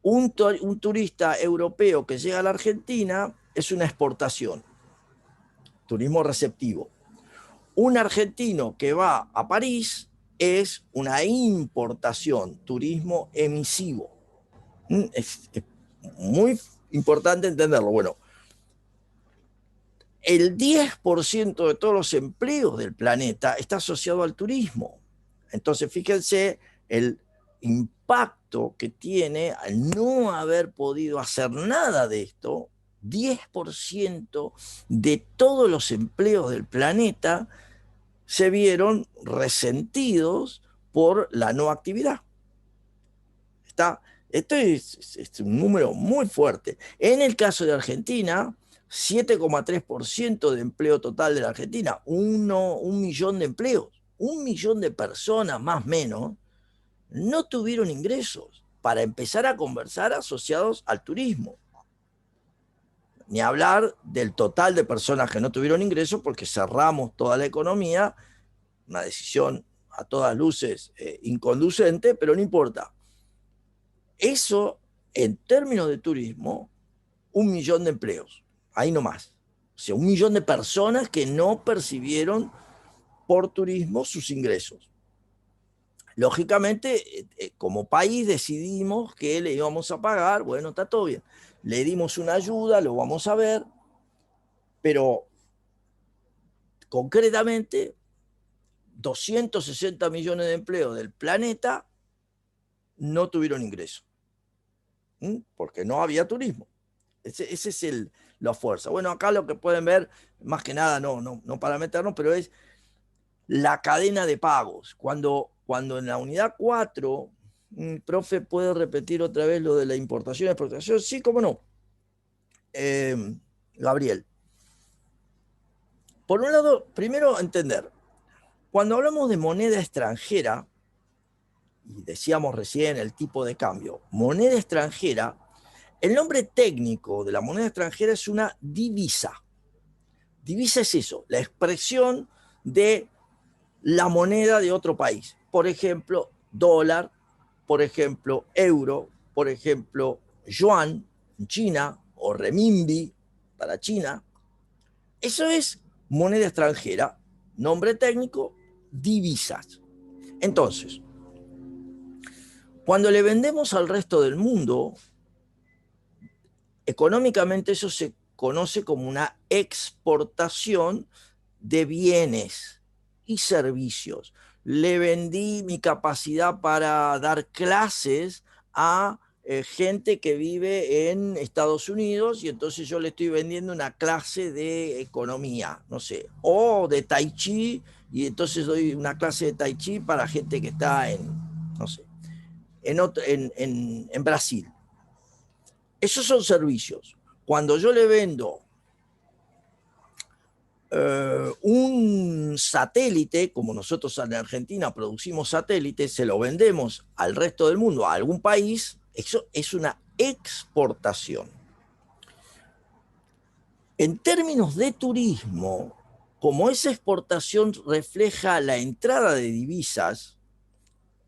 un turista europeo que llega a la Argentina es una exportación, turismo receptivo. Un argentino que va a París es una importación, turismo emisivo. Es muy importante entenderlo. Bueno, el 10% de todos los empleos del planeta está asociado al turismo. Entonces, fíjense el impacto que tiene al no haber podido hacer nada de esto. 10% de todos los empleos del planeta se vieron resentidos por la no actividad. Esto es un número muy fuerte. En el caso de Argentina, 7,3% de empleo total de la Argentina, 1 millón de empleos, 1 millón de personas más o menos, no tuvieron ingresos para empezar a conversar asociados al turismo. Ni hablar del total de personas que no tuvieron ingresos porque cerramos toda la economía, una decisión a todas luces inconducente, pero no importa. Eso, en términos de turismo, 1 millón de empleos, ahí nomás. O sea, 1 millón de personas que no percibieron por turismo sus ingresos. Lógicamente, como país decidimos que le íbamos a pagar, bueno, está todo bien. Le dimos una ayuda, lo vamos a ver, pero concretamente 260 millones de empleos del planeta no tuvieron ingreso, porque no había turismo. Ese es la fuerza. Bueno, acá lo que pueden ver, más que nada, no para meternos, pero es la cadena de pagos. Cuando en la unidad 4, profe, ¿puede repetir otra vez lo de la importación y exportación? Sí, cómo no. Gabriel. Por un lado, primero entender, cuando hablamos de moneda extranjera, y decíamos recién el tipo de cambio, moneda extranjera, el nombre técnico de la moneda extranjera es una divisa. Divisa es eso, la expresión de la moneda de otro país. Por ejemplo, dólar, por ejemplo, euro, por ejemplo, yuan en China o renminbi para China. Eso es moneda extranjera, nombre técnico, divisas. Entonces, cuando le vendemos al resto del mundo, económicamente eso se conoce como una exportación de bienes y servicios. Le vendí mi capacidad para dar clases a gente que vive en Estados Unidos y entonces yo le estoy vendiendo una clase de economía, no sé, o de tai chi, y entonces doy una clase de tai chi para gente que está no sé, en Brasil. Esos son servicios. Cuando yo le vendo un satélite, como nosotros en Argentina producimos satélites, se lo vendemos al resto del mundo, a algún país, eso es una exportación. En términos de turismo, como esa exportación refleja la entrada de divisas,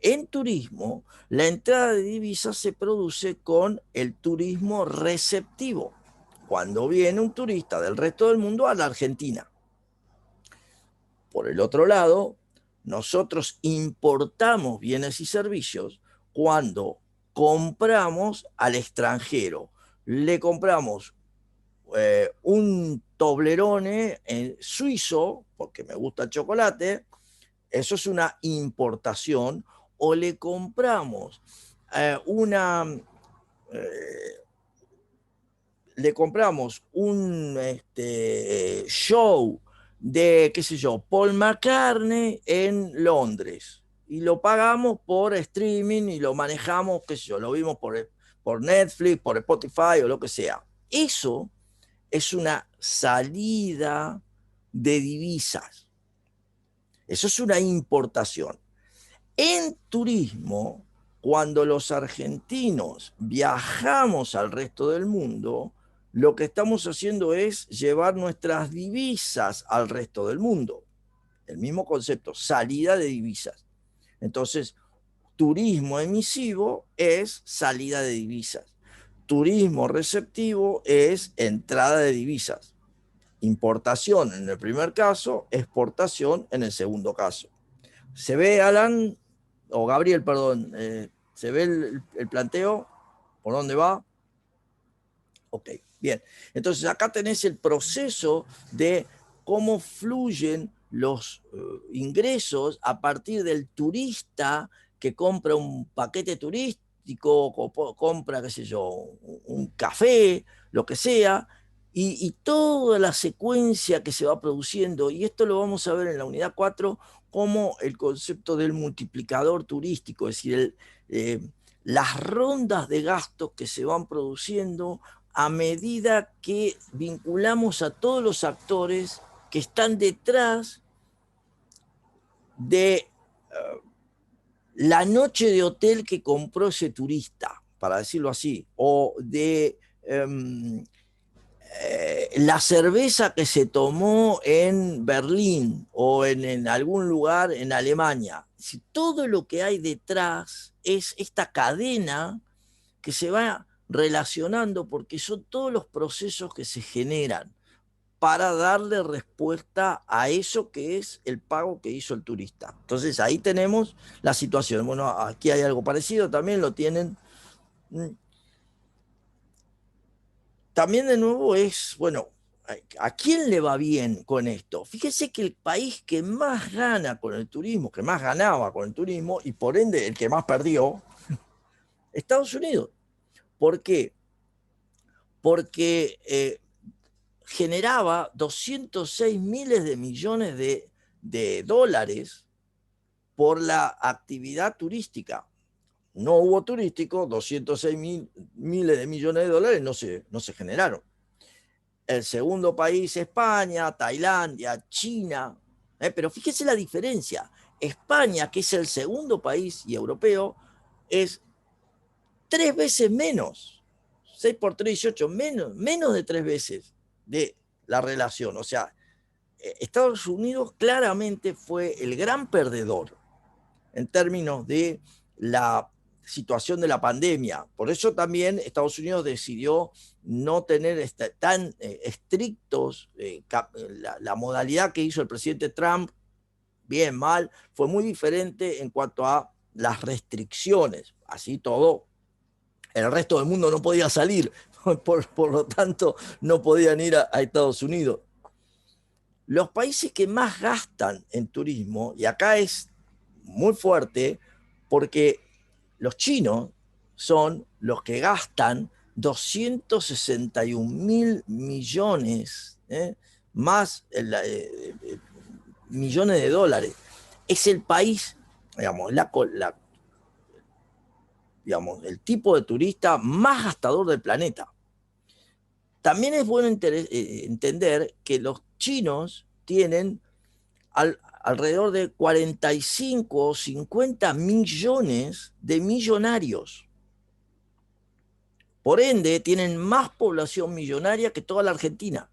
en turismo, la entrada de divisas se produce con el turismo receptivo, cuando viene un turista del resto del mundo a la Argentina. Por el otro lado, nosotros importamos bienes y servicios cuando compramos al extranjero. Le compramos un Toblerone suizo, porque me gusta el chocolate, eso es una importación, o le compramos le compramos un show de, qué sé yo, Paul McCartney en Londres y lo pagamos por streaming y lo manejamos, qué sé yo, lo vimos por Netflix, por Spotify o lo que sea. Eso es una salida de divisas. Eso es una importación. En turismo, cuando los argentinos viajamos al resto del mundo, lo que estamos haciendo es llevar nuestras divisas al resto del mundo. El mismo concepto, salida de divisas. Entonces, turismo emisivo es salida de divisas. Turismo receptivo es entrada de divisas. importación en el primer caso, exportación en el segundo caso. ¿Se ve, Alan, o Gabriel, perdón, se ve el planteo? ¿Por dónde va? Ok, bien. Entonces acá tenés el proceso de cómo fluyen los ingresos a partir del turista que compra un paquete turístico, compra, qué sé yo, un café, lo que sea, y toda la secuencia que se va produciendo, y esto lo vamos a ver en la unidad 4 como el concepto del multiplicador turístico, es decir, las rondas de gastos que se van produciendo a medida que vinculamos a todos los actores que están detrás de la noche de hotel que compró ese turista, para decirlo así, o de la cerveza que se tomó en Berlín o en algún lugar en Alemania. Si todo lo que hay detrás es esta cadena que se va relacionando porque son todos los procesos que se generan para darle respuesta a eso que es el pago que hizo el turista. Entonces ahí tenemos la situación. Bueno, aquí hay algo parecido, también lo tienen. También de nuevo es, bueno, ¿a quién le va bien con esto? Fíjese que el país que más gana con el turismo, que más ganaba con el turismo, y por ende el que más perdió, Estados Unidos. ¿Por qué? Porque generaba 206 miles de millones de dólares por la actividad turística. No hubo turístico, 206 miles de millones de dólares no se generaron. El segundo país, España, Tailandia, China. Pero fíjese la diferencia. España, que es el segundo país y europeo, es 3 veces menos. 6 por 3, 18, menos de 3 veces de la relación. O sea, Estados Unidos claramente fue el gran perdedor en términos de la situación de la pandemia. Por eso también Estados Unidos decidió no tener tan estrictos la modalidad que hizo el presidente Trump, bien, mal, fue muy diferente en cuanto a las restricciones. Así todo, el resto del mundo no podía salir, por lo tanto no podían ir a Estados Unidos. Los países que más gastan en turismo, y acá es muy fuerte, porque los chinos son los que gastan 261 mil millones, más millones de dólares. Es el país, digamos, digamos, el tipo de turista más gastador del planeta. También es bueno entender que los chinos tienen alrededor de 45 o 50 millones de millonarios. Por ende, tienen más población millonaria que toda la Argentina.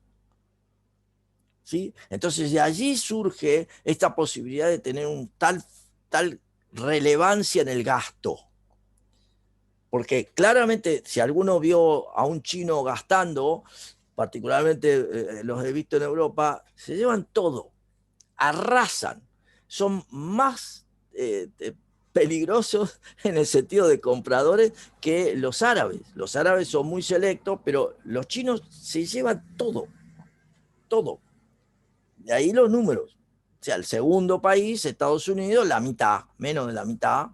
¿Sí? Entonces, de allí surge esta posibilidad de tener tal relevancia en el gasto. Porque claramente, si alguno vio a un chino gastando, particularmente los he visto en Europa, se llevan todo, arrasan, son más peligrosos en el sentido de compradores que los árabes. Los árabes son muy selectos, pero los chinos se llevan todo, todo. De ahí los números. O sea, el segundo país, Estados Unidos, la mitad, menos de la mitad.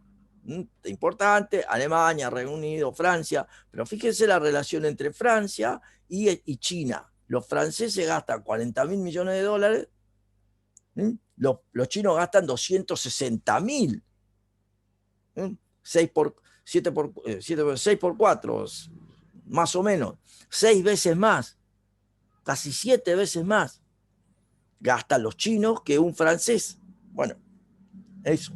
Importante, Alemania, Reino Unido, Francia, pero fíjense la relación entre Francia y China. Los franceses gastan 40 mil millones de dólares, los chinos gastan 260 mil. 6 por 6 por 4, más o menos. 6 veces más, casi 7 veces más gastan los chinos que un francés. Bueno, eso.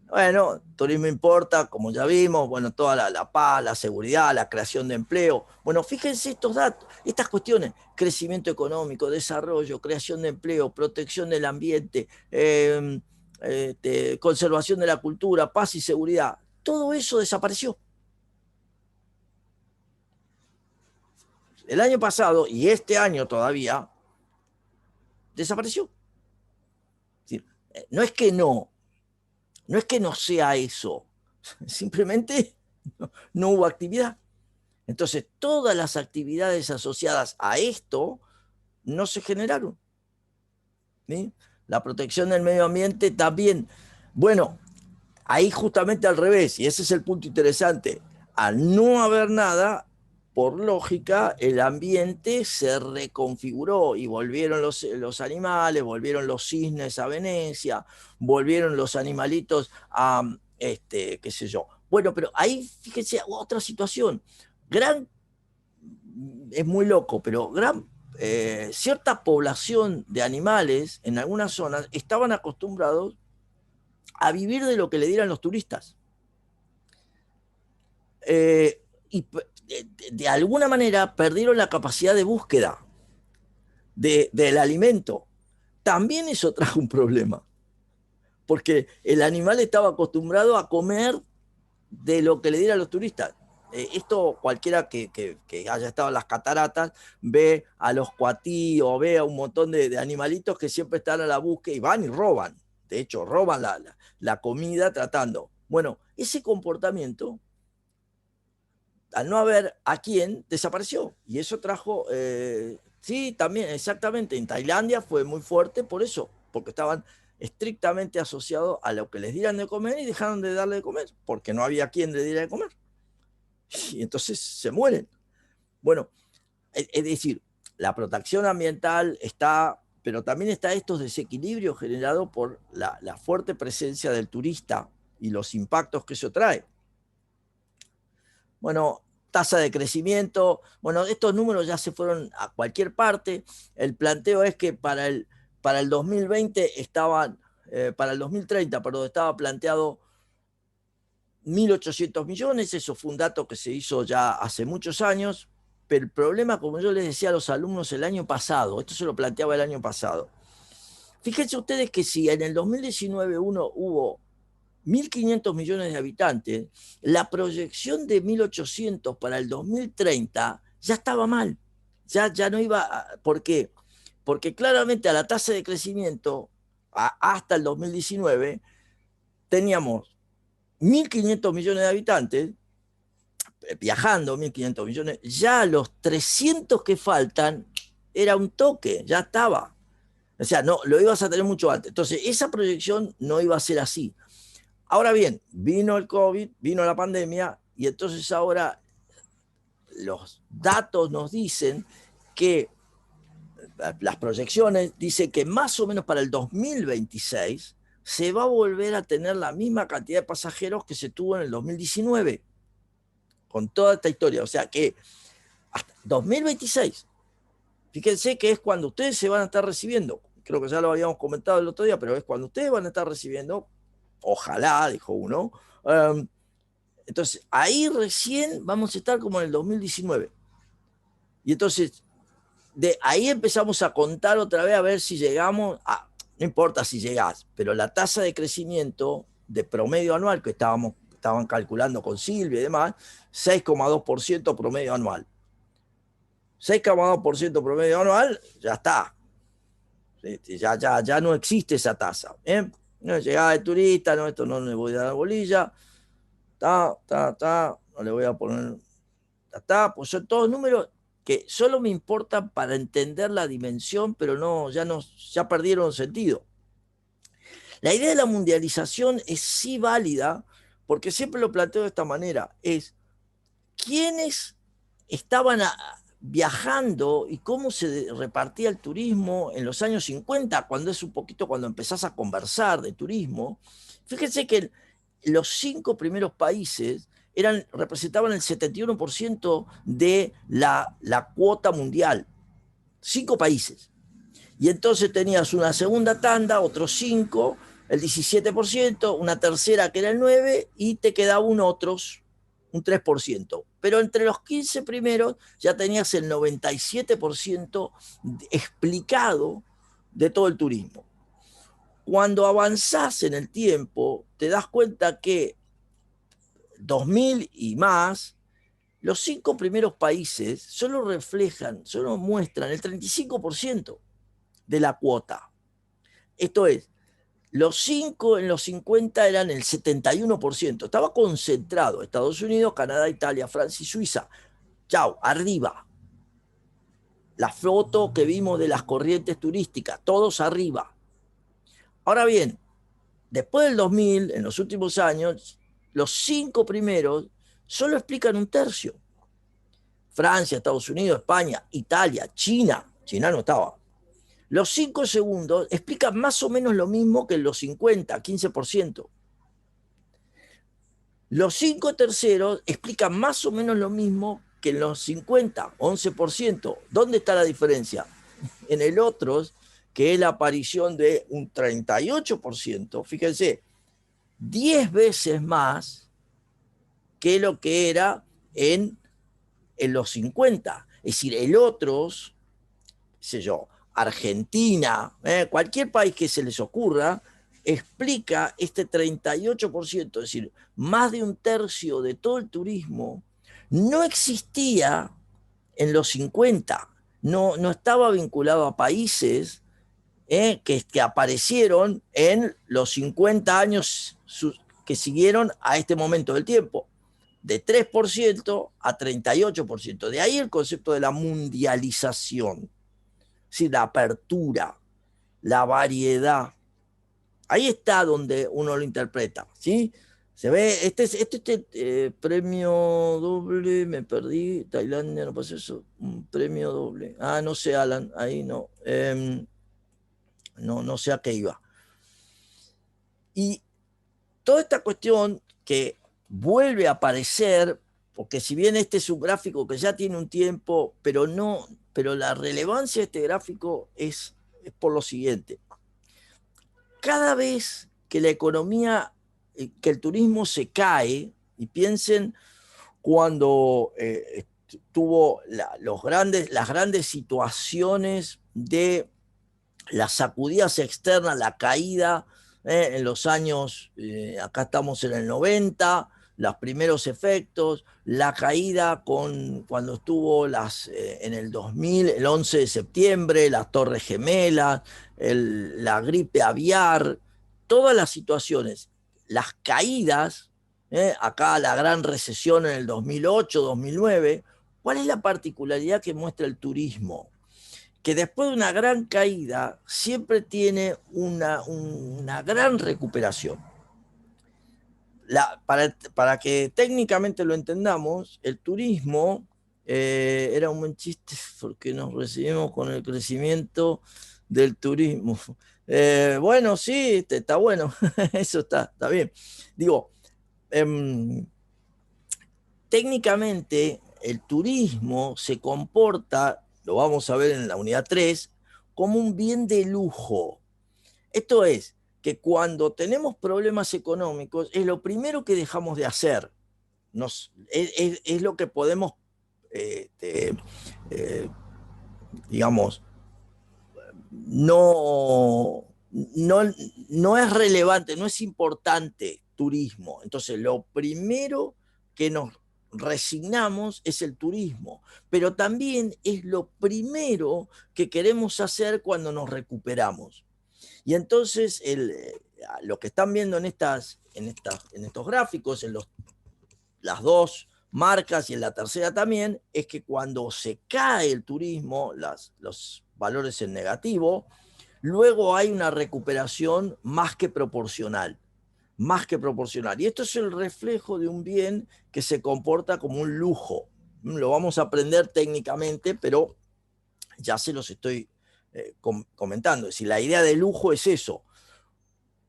Bueno, turismo importa, como ya vimos, bueno, toda la paz, la seguridad, la creación de empleo. Bueno, fíjense estos datos, estas cuestiones: crecimiento económico, desarrollo, creación de empleo, protección del ambiente, conservación de la cultura, paz y seguridad. Todo eso desapareció. El año pasado y este año todavía desapareció. Es decir, no es que no sea eso, simplemente no hubo actividad. Entonces, todas las actividades asociadas a esto no se generaron. ¿Sí? La protección del medio ambiente también. Bueno, ahí justamente al revés, y ese es el punto interesante. Al no haber nada, por lógica, el ambiente se reconfiguró y volvieron los animales, volvieron los cisnes a Venecia, volvieron los animalitos a, qué sé yo. Bueno, pero ahí, fíjense, otra situación. Es muy loco, pero cierta población de animales en algunas zonas estaban acostumbrados a vivir de lo que le dieran los turistas. Y de alguna manera perdieron la capacidad de búsqueda del alimento. También eso trajo un problema, porque el animal estaba acostumbrado a comer de lo que le dieran los turistas. Esto cualquiera que haya estado en las cataratas ve a los cuatí o ve a un montón de animalitos que siempre están a la búsqueda y van y roban. De hecho, roban la comida tratando. Bueno, ese comportamiento, al no haber a quién, desapareció. Y eso trajo, sí, también, exactamente, en Tailandia fue muy fuerte por eso, porque estaban estrictamente asociados a lo que les dieran de comer y dejaron de darle de comer, porque no había quien le diera de comer. Y entonces se mueren. Bueno, es decir, la protección ambiental está, pero también está estos desequilibrios generados por la fuerte presencia del turista y los impactos que eso trae. Bueno, tasa de crecimiento, bueno, estos números ya se fueron a cualquier parte. El planteo es que para el 2020 estaban, para el 2030, perdón, estaba planteado 1.800 millones, eso fue un dato que se hizo ya hace muchos años, pero el problema, como yo les decía a los alumnos el año pasado, esto se lo planteaba el año pasado, fíjense ustedes que si en el 2019 hubo 1.500 millones de habitantes, la proyección de 1.800 para el 2030 ya estaba mal, ya no iba, ¿por qué? Porque claramente a la tasa de crecimiento, hasta el 2019, teníamos 1.500 millones de habitantes, viajando 1.500 millones, ya los 300 que faltan era un toque, ya estaba. O sea, no, lo ibas a tener mucho antes. Entonces, esa proyección no iba a ser así. Ahora bien, vino el COVID, vino la pandemia, y entonces ahora los datos nos dicen que, las proyecciones dicen que más o menos para el 2026 se va a volver a tener la misma cantidad de pasajeros que se tuvo en el 2019, con toda esta historia. O sea que hasta 2026, fíjense que es cuando ustedes se van a estar recibiendo, creo que ya lo habíamos comentado el otro día, pero es cuando ustedes van a estar recibiendo, ojalá, dijo uno, entonces ahí recién vamos a estar como en el 2019. Y entonces, de ahí empezamos a contar otra vez a ver si llegamos a, no importa si llegás, pero la tasa de crecimiento de promedio anual que estaban calculando con Silvia y demás, 6,2% promedio anual. 6,2% promedio anual, ya está. Ya no existe esa tasa. No, llegada de turista, no, esto no le voy a dar bolilla. No le voy a poner. Pues son todos números que solo me importan para entender la dimensión, pero ya perdieron sentido. La idea de la mundialización es sí válida, porque siempre lo planteo de esta manera, es quiénes estaban viajando y cómo se repartía el turismo en los años 50, cuando es un poquito cuando empezás a conversar de turismo. Fíjense que los 5 primeros países representaban el 71% de la cuota mundial. 5 países. Y entonces tenías una segunda tanda, otros 5, el 17%, una tercera que era el 9%, y te quedaba un 3%. Pero entre los 15 primeros ya tenías el 97% explicado de todo el turismo. Cuando avanzás en el tiempo, te das cuenta que 2000 y más, los 5 primeros países solo muestran el 35% de la cuota. Esto es, los 5 en los 50 eran el 71%. Estaba concentrado Estados Unidos, Canadá, Italia, Francia y Suiza. Chau, arriba. La foto que vimos de las corrientes turísticas, todos arriba. Ahora bien, después del 2000, en los últimos años, los 5 primeros solo explican un tercio. Francia, Estados Unidos, España, Italia, China no estaba. Los 5 segundos explican más o menos lo mismo que en los 50, 15%. Los 5 terceros explican más o menos lo mismo que en los 50, 11%. ¿Dónde está la diferencia? En el otros, que es la aparición de un 38%, fíjense, 10 veces más que lo que era en los 50. Es decir, el otros, qué sé yo, Argentina, cualquier país que se les ocurra, explica este 38%, es decir, más de un tercio de todo el turismo no existía en los 50, no estaba vinculado a países que aparecieron en los 50 años que siguieron a este momento del tiempo, de 3% a 38%. De ahí el concepto de la mundialización, ¿sí? La apertura, la variedad. Ahí está donde uno lo interpreta, ¿sí? Se ve, premio doble, me perdí, Tailandia, no pasa eso, un premio doble. Ah, no sé, Alan, ahí no. No sé a qué iba. Y toda esta cuestión que vuelve a aparecer, porque si bien este es un gráfico que ya tiene un tiempo, pero la relevancia de este gráfico es por lo siguiente. Cada vez que la economía, que el turismo se cae, y piensen cuando tuvo las grandes situaciones de las sacudidas externas, la caída en los años, acá estamos en el 90, los primeros efectos, la caída cuando estuvo en el 2000, el 11 de septiembre, las Torres Gemelas, la gripe aviar, todas las situaciones, las caídas, acá la gran recesión en el 2008, 2009, ¿cuál es la particularidad que muestra el turismo? Que después de una gran caída siempre tiene una gran recuperación. Para que técnicamente lo entendamos, el turismo era un buen chiste porque nos recibimos con el crecimiento del turismo. Bueno, sí, está bueno, eso está bien. Digo, técnicamente el turismo se comporta, lo vamos a ver en la unidad 3, como un bien de lujo. Esto es, que cuando tenemos problemas económicos, es lo primero que dejamos de hacer. Es lo que podemos, digamos, no es relevante, no es importante turismo. Entonces, lo primero que nos resignamos es el turismo, pero también es lo primero que queremos hacer cuando nos recuperamos. Y entonces lo que están viendo en estos gráficos, en las dos marcas y en la tercera también, es que cuando se cae el turismo, los valores en negativo, luego hay una recuperación más que proporcional. Y esto es el reflejo de un bien que se comporta como un lujo. Lo vamos a aprender técnicamente, pero ya se los estoy comentando. Es decir, la idea de lujo es eso.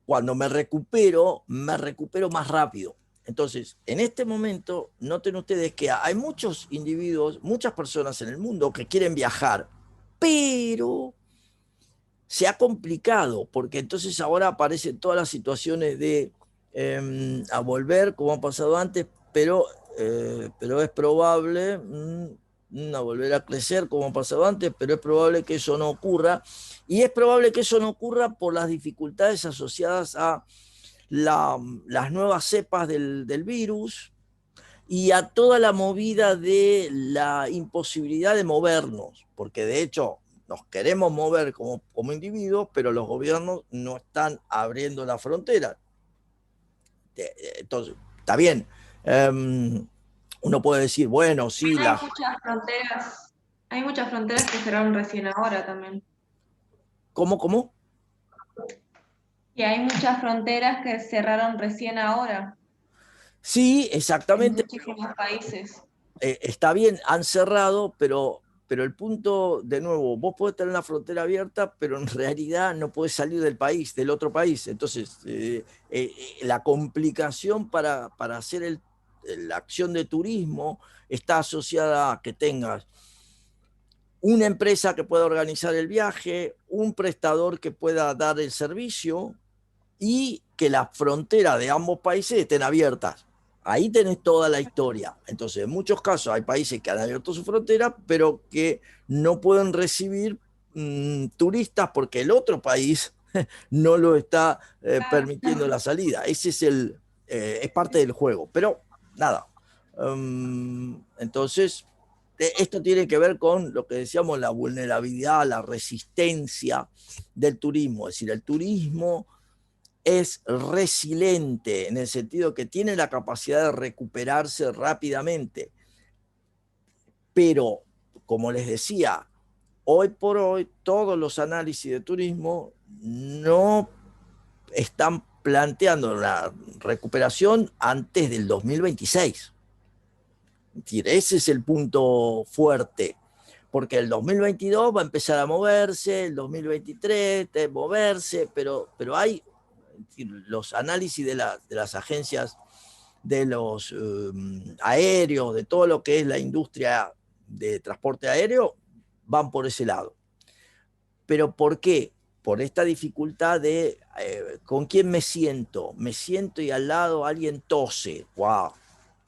Cuando me recupero más rápido. Entonces, en este momento, noten ustedes que hay muchos individuos, muchas personas en el mundo que quieren viajar, pero se ha complicado, porque entonces ahora aparecen todas las situaciones de a volver, como ha pasado antes, pero es probable a volver a crecer, como ha pasado antes, pero es probable que eso no ocurra, y es probable que eso no ocurra por las dificultades asociadas a las nuevas cepas del virus, y a toda la movida de la imposibilidad de movernos, porque de hecho nos queremos mover como individuos, pero los gobiernos no están abriendo la frontera. Entonces, está bien. Uno puede decir, bueno, sí, Hay muchas fronteras que cerraron recién ahora también. ¿Cómo? Y hay muchas fronteras que cerraron recién ahora Sí, en exactamente. muchísimos países. Está bien, han cerrado, pero el punto, de nuevo, vos podés tener la frontera abierta, pero en realidad no podés salir del país, del otro país. Entonces, la complicación para hacer la acción de turismo está asociada a que tengas una empresa que pueda organizar el viaje, un prestador que pueda dar el servicio y que las fronteras de ambos países estén abiertas. Ahí tenés toda la historia. Entonces, en muchos casos hay países que han abierto su frontera, pero que no pueden recibir turistas porque el otro país no lo está permitiendo la salida. Ese es parte del juego. Pero nada. Entonces, esto tiene que ver con lo que decíamos, la vulnerabilidad, la resistencia del turismo. Es decir, el turismo es resiliente en el sentido que tiene la capacidad de recuperarse rápidamente. Pero, como les decía, hoy por hoy todos los análisis de turismo no están planteando la recuperación antes del 2026. Es decir, ese es el punto fuerte, porque el 2022 va a empezar a moverse, el 2023 a moverse, pero hay los análisis de las agencias de los aéreos, de todo lo que es la industria de transporte aéreo, van por ese lado. ¿Pero por qué? Por esta dificultad de ¿con quién me siento? Me siento y al lado alguien tose. ¡Wow!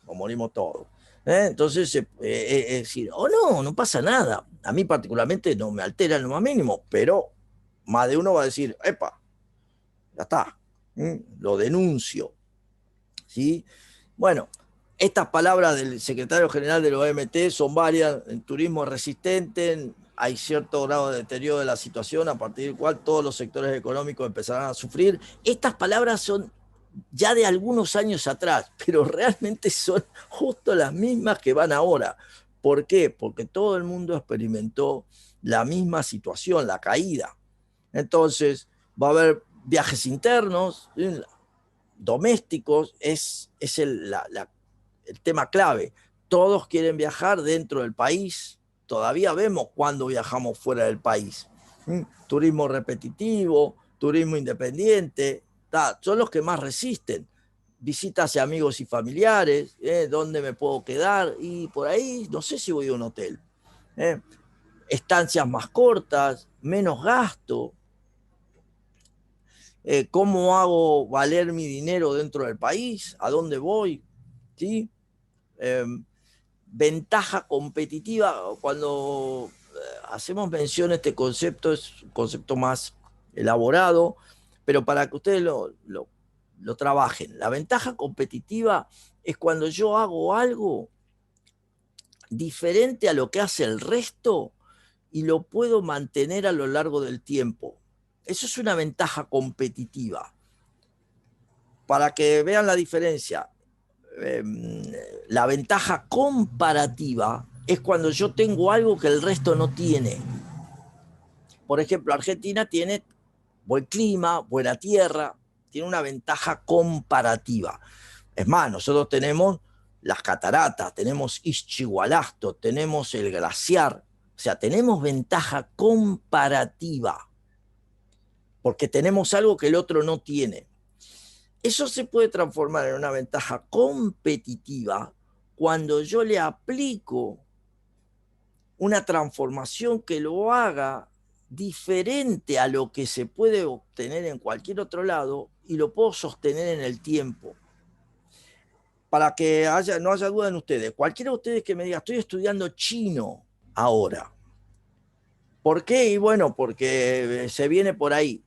Nos morimos todos. Entonces, es decir, no pasa nada. A mí particularmente no me altera en lo más mínimo, pero más de uno va a decir, epa, ya está, lo denuncio. ¿Sí? Bueno, estas palabras del secretario general de la OMT son varias. El turismo es resistente, hay cierto grado de deterioro de la situación a partir del cual todos los sectores económicos empezarán a sufrir. Estas palabras son ya de algunos años atrás, pero realmente son justo las mismas que van ahora. ¿Por qué? Porque todo el mundo experimentó la misma situación, la caída. Entonces, va a haber viajes internos, domésticos, es el tema clave. Todos quieren viajar dentro del país. Todavía vemos cuando viajamos fuera del país. Turismo repetitivo, turismo independiente, son los que más resisten. Visitas a amigos y familiares, ¿dónde me puedo quedar? Y por ahí no sé si voy a un hotel. Estancias más cortas, menos gasto. ¿Cómo hago valer mi dinero dentro del país? ¿A dónde voy? ¿Sí? Ventaja competitiva. Cuando hacemos mención a este concepto, es un concepto más elaborado, pero para que ustedes lo trabajen. La ventaja competitiva es cuando yo hago algo diferente a lo que hace el resto y lo puedo mantener a lo largo del tiempo. Eso es una ventaja competitiva. Para que vean la diferencia, la ventaja comparativa es cuando yo tengo algo que el resto no tiene. Por ejemplo, Argentina tiene buen clima, buena tierra, tiene una ventaja comparativa. Es más, nosotros tenemos las cataratas, tenemos Ixchigualasto, tenemos el glaciar, o sea, tenemos ventaja comparativa, porque tenemos algo que el otro no tiene. Eso se puede transformar en una ventaja competitiva cuando yo le aplico una transformación que lo haga diferente a lo que se puede obtener en cualquier otro lado y lo puedo sostener en el tiempo. Para que no haya duda en ustedes, cualquiera de ustedes que me diga, estoy estudiando chino ahora. ¿Por qué? Y bueno, porque se viene por ahí.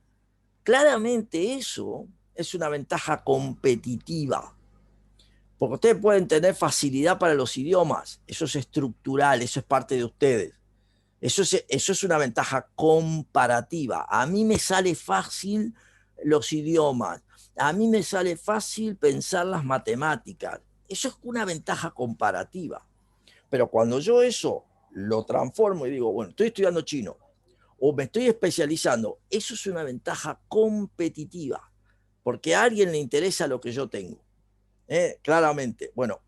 Claramente eso es una ventaja competitiva. Porque ustedes pueden tener facilidad para los idiomas, eso es estructural, eso es parte de ustedes. Eso es una ventaja comparativa. A mí me sale fácil los idiomas, a mí me sale fácil pensar las matemáticas. Eso es una ventaja comparativa. Pero cuando yo eso lo transformo y digo, bueno, estoy estudiando chino o me estoy especializando, eso es una ventaja competitiva, porque a alguien le interesa lo que yo tengo. Claramente. Bueno,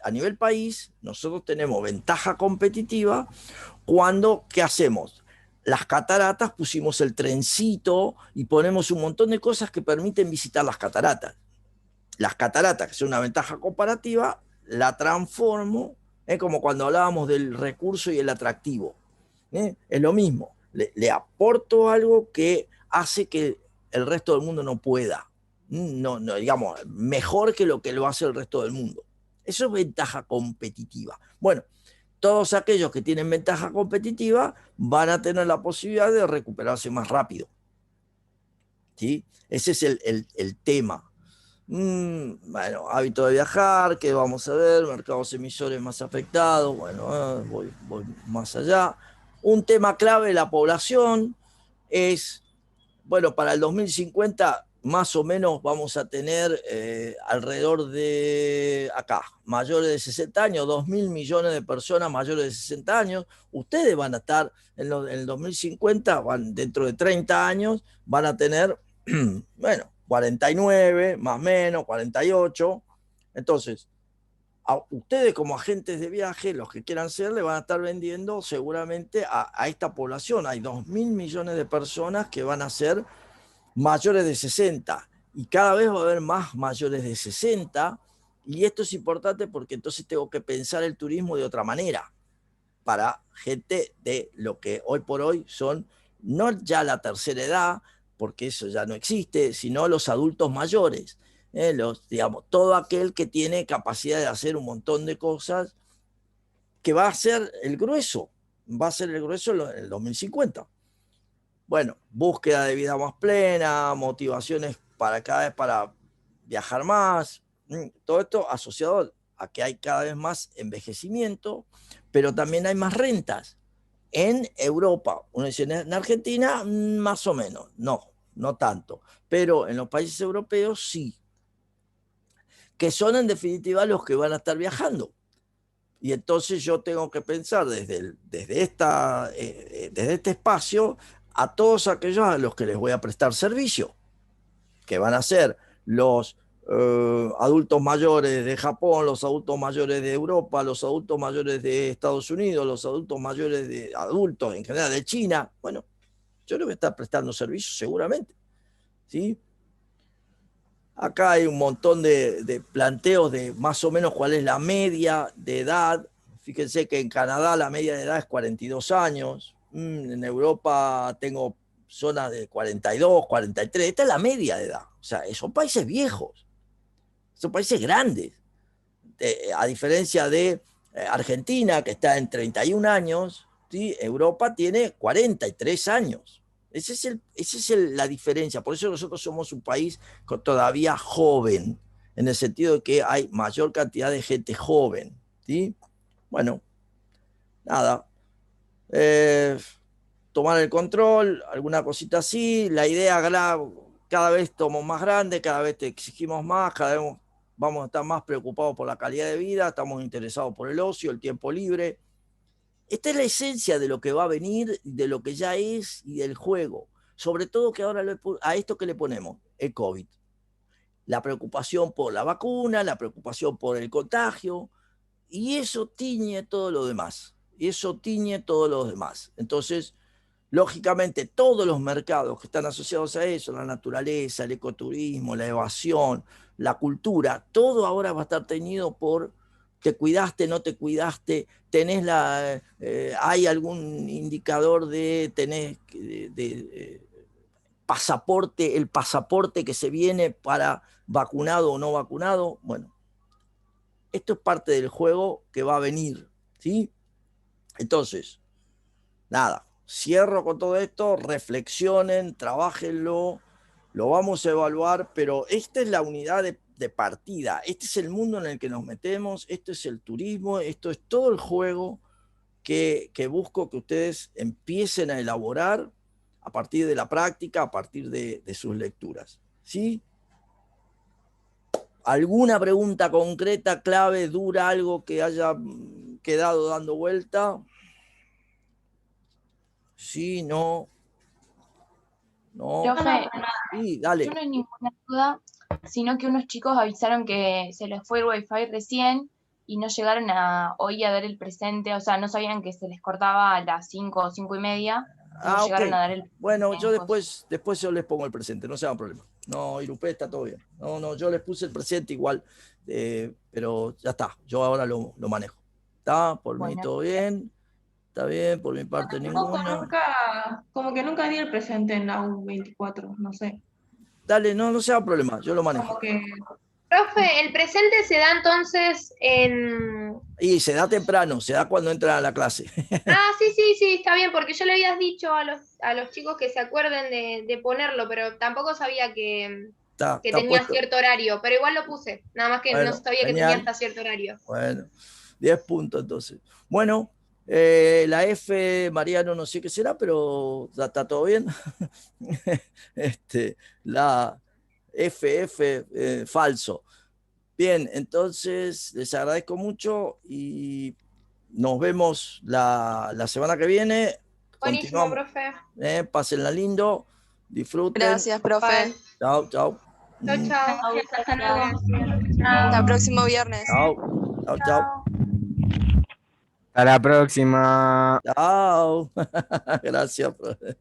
a nivel país, nosotros tenemos ventaja competitiva cuando, ¿qué hacemos? Las cataratas pusimos el trencito y ponemos un montón de cosas que permiten visitar las cataratas. Las cataratas, que es una ventaja comparativa, la transformo, como cuando hablábamos del recurso y el atractivo. Es lo mismo, le aporto algo que hace que el resto del mundo no pueda. No, digamos, mejor que lo hace el resto del mundo. Eso es ventaja competitiva. Bueno, todos aquellos que tienen ventaja competitiva van a tener la posibilidad de recuperarse más rápido. ¿Sí? Ese es el tema. Bueno, hábito de viajar, ¿qué vamos a ver? Mercados emisores más afectados. Bueno, voy más allá. Un tema clave de la población es, bueno, para el 2050 más o menos vamos a tener alrededor de acá, mayores de 60 años, 2.000 millones de personas mayores de 60 años. Ustedes van a estar en el 2050, dentro de 30 años, van a tener, bueno, 49, más o menos, 48. Entonces, a ustedes como agentes de viaje, los que quieran ser, le van a estar vendiendo seguramente a esta población. Hay 2.000 millones de personas que van a ser mayores de 60 y cada vez va a haber más mayores de 60 y esto es importante porque entonces tengo que pensar el turismo de otra manera para gente de lo que hoy por hoy son no ya la tercera edad, porque eso ya no existe, sino los adultos mayores, digamos, todo aquel que tiene capacidad de hacer un montón de cosas que va a ser el grueso, en el 2050. Bueno, búsqueda de vida más plena, motivaciones para cada vez para viajar más, todo esto asociado a que hay cada vez más envejecimiento, pero también hay más rentas. En Europa, uno dice, en Argentina, más o menos, no tanto, pero en los países europeos sí, que son en definitiva los que van a estar viajando. Y entonces yo tengo que pensar desde este espacio a todos aquellos a los que les voy a prestar servicio, que van a ser los adultos mayores de Japón, los adultos mayores de Europa, los adultos mayores de Estados Unidos, los adultos mayores de adultos en general de China. Bueno, yo les voy a estar prestando servicio seguramente, ¿sí? Acá hay un montón de planteos de más o menos cuál es la media de edad. Fíjense que en Canadá la media de edad es 42 años. En Europa tengo zonas de 42, 43. Esta es la media de edad. O sea, son países viejos, son países grandes. A diferencia de Argentina, que está en 31 años, ¿sí? Europa tiene 43 años. Esa es la diferencia. Por eso nosotros somos un país todavía joven, en el sentido de que hay mayor cantidad de gente joven. ¿Sí? Bueno, nada. Tomar el control, alguna cosita así. La idea, cada vez somos más grandes, cada vez te exigimos más, cada vez vamos a estar más preocupados por la calidad de vida, estamos interesados por el ocio, el tiempo libre. Esta es la esencia de lo que va a venir, de lo que ya es y del juego. Sobre todo que ahora a esto que le ponemos, el COVID. La preocupación por la vacuna, la preocupación por el contagio, y eso tiñe todo lo demás. Entonces, lógicamente, todos los mercados que están asociados a eso, la naturaleza, el ecoturismo, la evasión, la cultura, todo ahora va a estar teñido por te cuidaste, no te cuidaste, hay algún indicador de pasaporte, el pasaporte que se viene para vacunado o no vacunado. Bueno, esto es parte del juego que va a venir, ¿sí? Entonces, nada, cierro con todo esto, reflexionen, trabájenlo, lo vamos a evaluar, pero esta es la unidad de partida. Este es el mundo en el que nos metemos, esto es el turismo, esto es todo el juego que busco que ustedes empiecen a elaborar a partir de la práctica, a partir de sus lecturas. ¿Sí? ¿Alguna pregunta concreta, clave, dura, algo que haya quedado dando vuelta? Sí, no. No. Profe, Sí, dale. yo no hay ninguna duda, sino que unos chicos avisaron que se les fue el wifi recién y no llegaron hoy a dar el presente, o sea, no sabían que se les cortaba a las 5 o 5:30, no llegaron Ok. a dar el presente. Bueno, yo después yo les pongo el presente, no se hagan problema. No, Irupé, está todo bien. No, yo les puse el presente igual, pero ya está, yo ahora lo manejo. ¿Está? Por mí Bueno. todo bien. Está bien, por mi parte ninguna. Como que nunca di el presente en la U24, no sé. Dale, no se haga problema, yo lo manejo. Como que Profe, el presente se da entonces en... Y se da temprano, se da cuando entran a la clase. Ah, sí, está bien, porque yo le habías dicho a los chicos que se acuerden de ponerlo, pero tampoco sabía que Está tenía puesto. cierto horario, pero igual lo puse, nada más que Bueno, no sabía que genial. tenía hasta cierto horario. Bueno, 10 puntos entonces. Bueno, la F, Mariano, no sé qué será, pero está todo bien. La FF, falso. Bien, entonces les agradezco mucho y nos vemos la semana que viene. Buenísimo, Continuamos. profe. Pásenla lindo, disfruten. Gracias, profe. Chao, chao. Chau, chau. hasta luego. Hasta el próximo viernes. Chao, chao, chao. Hasta la próxima. Chao. Gracias, profe.